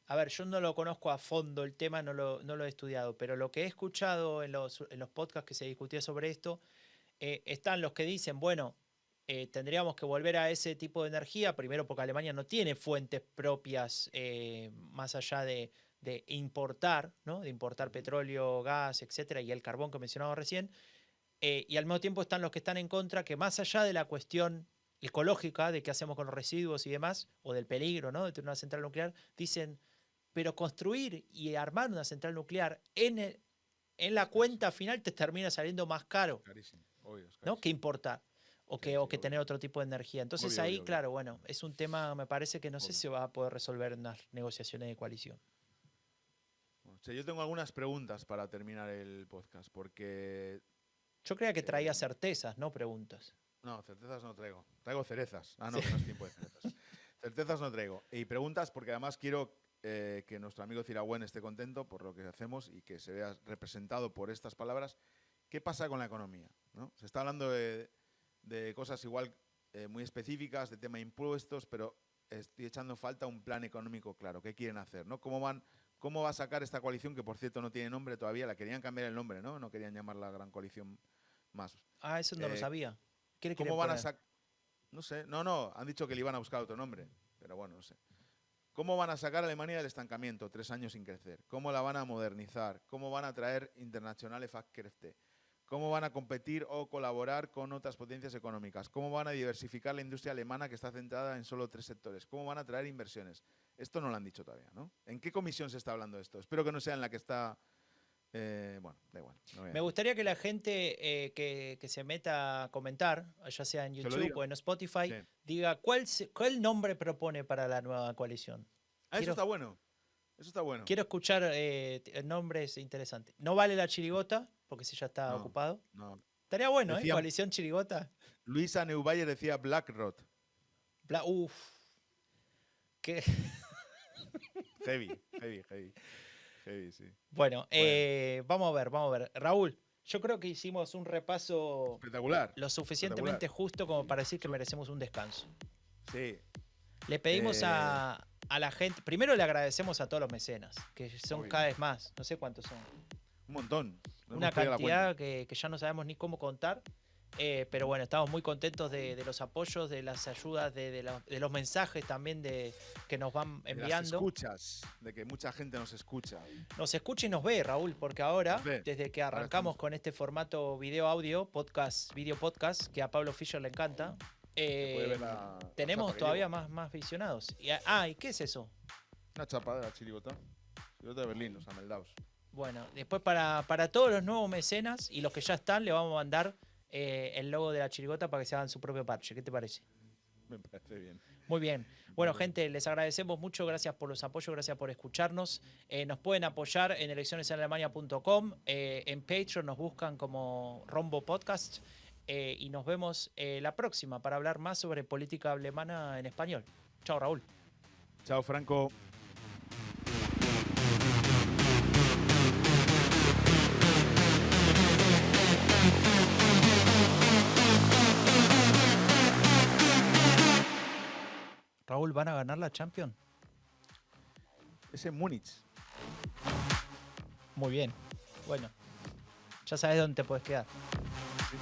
a ver, yo no lo conozco a fondo el tema, no lo he estudiado, pero lo que he escuchado en los podcasts que se discutía sobre esto, están los que dicen, bueno, tendríamos que volver a ese tipo de energía, primero porque Alemania no tiene fuentes propias más allá de importar, ¿no? De importar Ujú. petróleo, gas, etcétera, y el carbón que mencionaba recién. Y al mismo tiempo están los que están en contra, que más allá de la cuestión ecológica, de qué hacemos con los residuos y demás, o del peligro, ¿no? De tener una central nuclear, dicen, pero construir y armar una central nuclear en Es la carísimo. cuenta final te termina saliendo más caro, Carísimo. Obvio, es ¿no? Que carísimo. importar. O Sí, que, o sí, que obvio. tener otro tipo de energía. Entonces Obvio, ahí, obvio, obvio. claro, bueno, es un tema, me parece que no sé si Obvio. se va a poder resolver en las negociaciones de coalición. O sea, yo tengo algunas preguntas para terminar el podcast, porque Yo creía que traía eh, certezas, no preguntas. no, certezas no traigo. Traigo cerezas. Ah, Sí. no, que no es tiempo de cerezas. Certezas no traigo. Y preguntas porque además quiero que nuestro amigo Ciragüen esté contento por lo que hacemos y que se vea representado por estas palabras. ¿Qué pasa con la economía? ¿No? Se está hablando de cosas igual muy específicas, de tema impuestos, pero estoy echando falta un plan económico claro. ¿Qué quieren hacer? ¿No? ¿Cómo va a sacar esta coalición, que por cierto no tiene nombre todavía? La querían cambiar el nombre, ¿no? No querían llamarla Gran Coalición más. Ah, eso no lo Eh, sabía. ¿Qué le quieren ¿Cómo van a poner? sacar? No sé, no, han dicho que le iban a buscar otro nombre, pero bueno, no sé. ¿Cómo van a sacar a Alemania del estancamiento, 3 años sin crecer? ¿Cómo la van a modernizar? ¿Cómo van a traer internacionales Fachkräfte? ¿Cómo van a competir o colaborar con otras potencias económicas? ¿Cómo van a diversificar la industria alemana que está centrada en solo 3 sectores? ¿Cómo van a traer inversiones? Esto no lo han dicho todavía, ¿no? ¿En qué comisión se está hablando de esto? Espero que no sea en la que está... bueno, da igual, no voy a Me decir. gustaría que la gente que se meta a comentar, ya sea en ¿Se lo YouTube digo? o en Spotify, Sí. diga cuál nombre propone para la nueva coalición. Ah, eso Quiero, está bueno. Eso está bueno. quiero escuchar nombres interesantes. No vale la chirigota, porque si ya está No, ocupado. no. Estaría bueno, Decían- Coalición Chirigota. Luisa Neubayer decía BlackRock. Uf. Qué... Heavy, sí. Bueno, vamos a ver. Raúl, yo creo que hicimos un repaso Espectacular. lo suficientemente justo como para decir que merecemos un descanso. Sí. Le pedimos a la gente, primero le agradecemos a todos los mecenas, que son Obvio. cada vez más, no sé cuántos son. Un montón. No Una hemos perdido la cantidad que ya no sabemos ni cómo contar. Pero bueno, estamos muy contentos de los apoyos, de las ayudas, de los mensajes también que nos van De las enviando. escuchas, de que mucha gente nos escucha. Nos escucha y nos ve, Raúl, porque ahora, Nos ve. desde que Ahora arrancamos estamos- con este formato video-audio, video podcast, que a Pablo Fischer le encanta, Se puede ver la tenemos chapa que todavía llevo. más visionados. ¿Y qué es eso? Una chapa de la chirigota. Chirigota de Berlín, los ameldados. Bueno, después para todos los nuevos mecenas y los que ya están, le vamos a mandar el logo de la chirigota para que se hagan su propio parche. ¿Qué te parece? Me parece bien. Muy bien. Bueno, gente, les agradecemos mucho. Gracias por los apoyos, gracias por escucharnos. Nos pueden apoyar en eleccionesenalemania.com. En Patreon nos buscan como Rombo Podcast. Y nos vemos la próxima para hablar más sobre política alemana en español. Chao, Raúl. Chao, Franco. Raúl, ¿van a ganar la Champions? Es en Múnich. Muy bien. Bueno, ya sabes dónde te puedes quedar. Sí.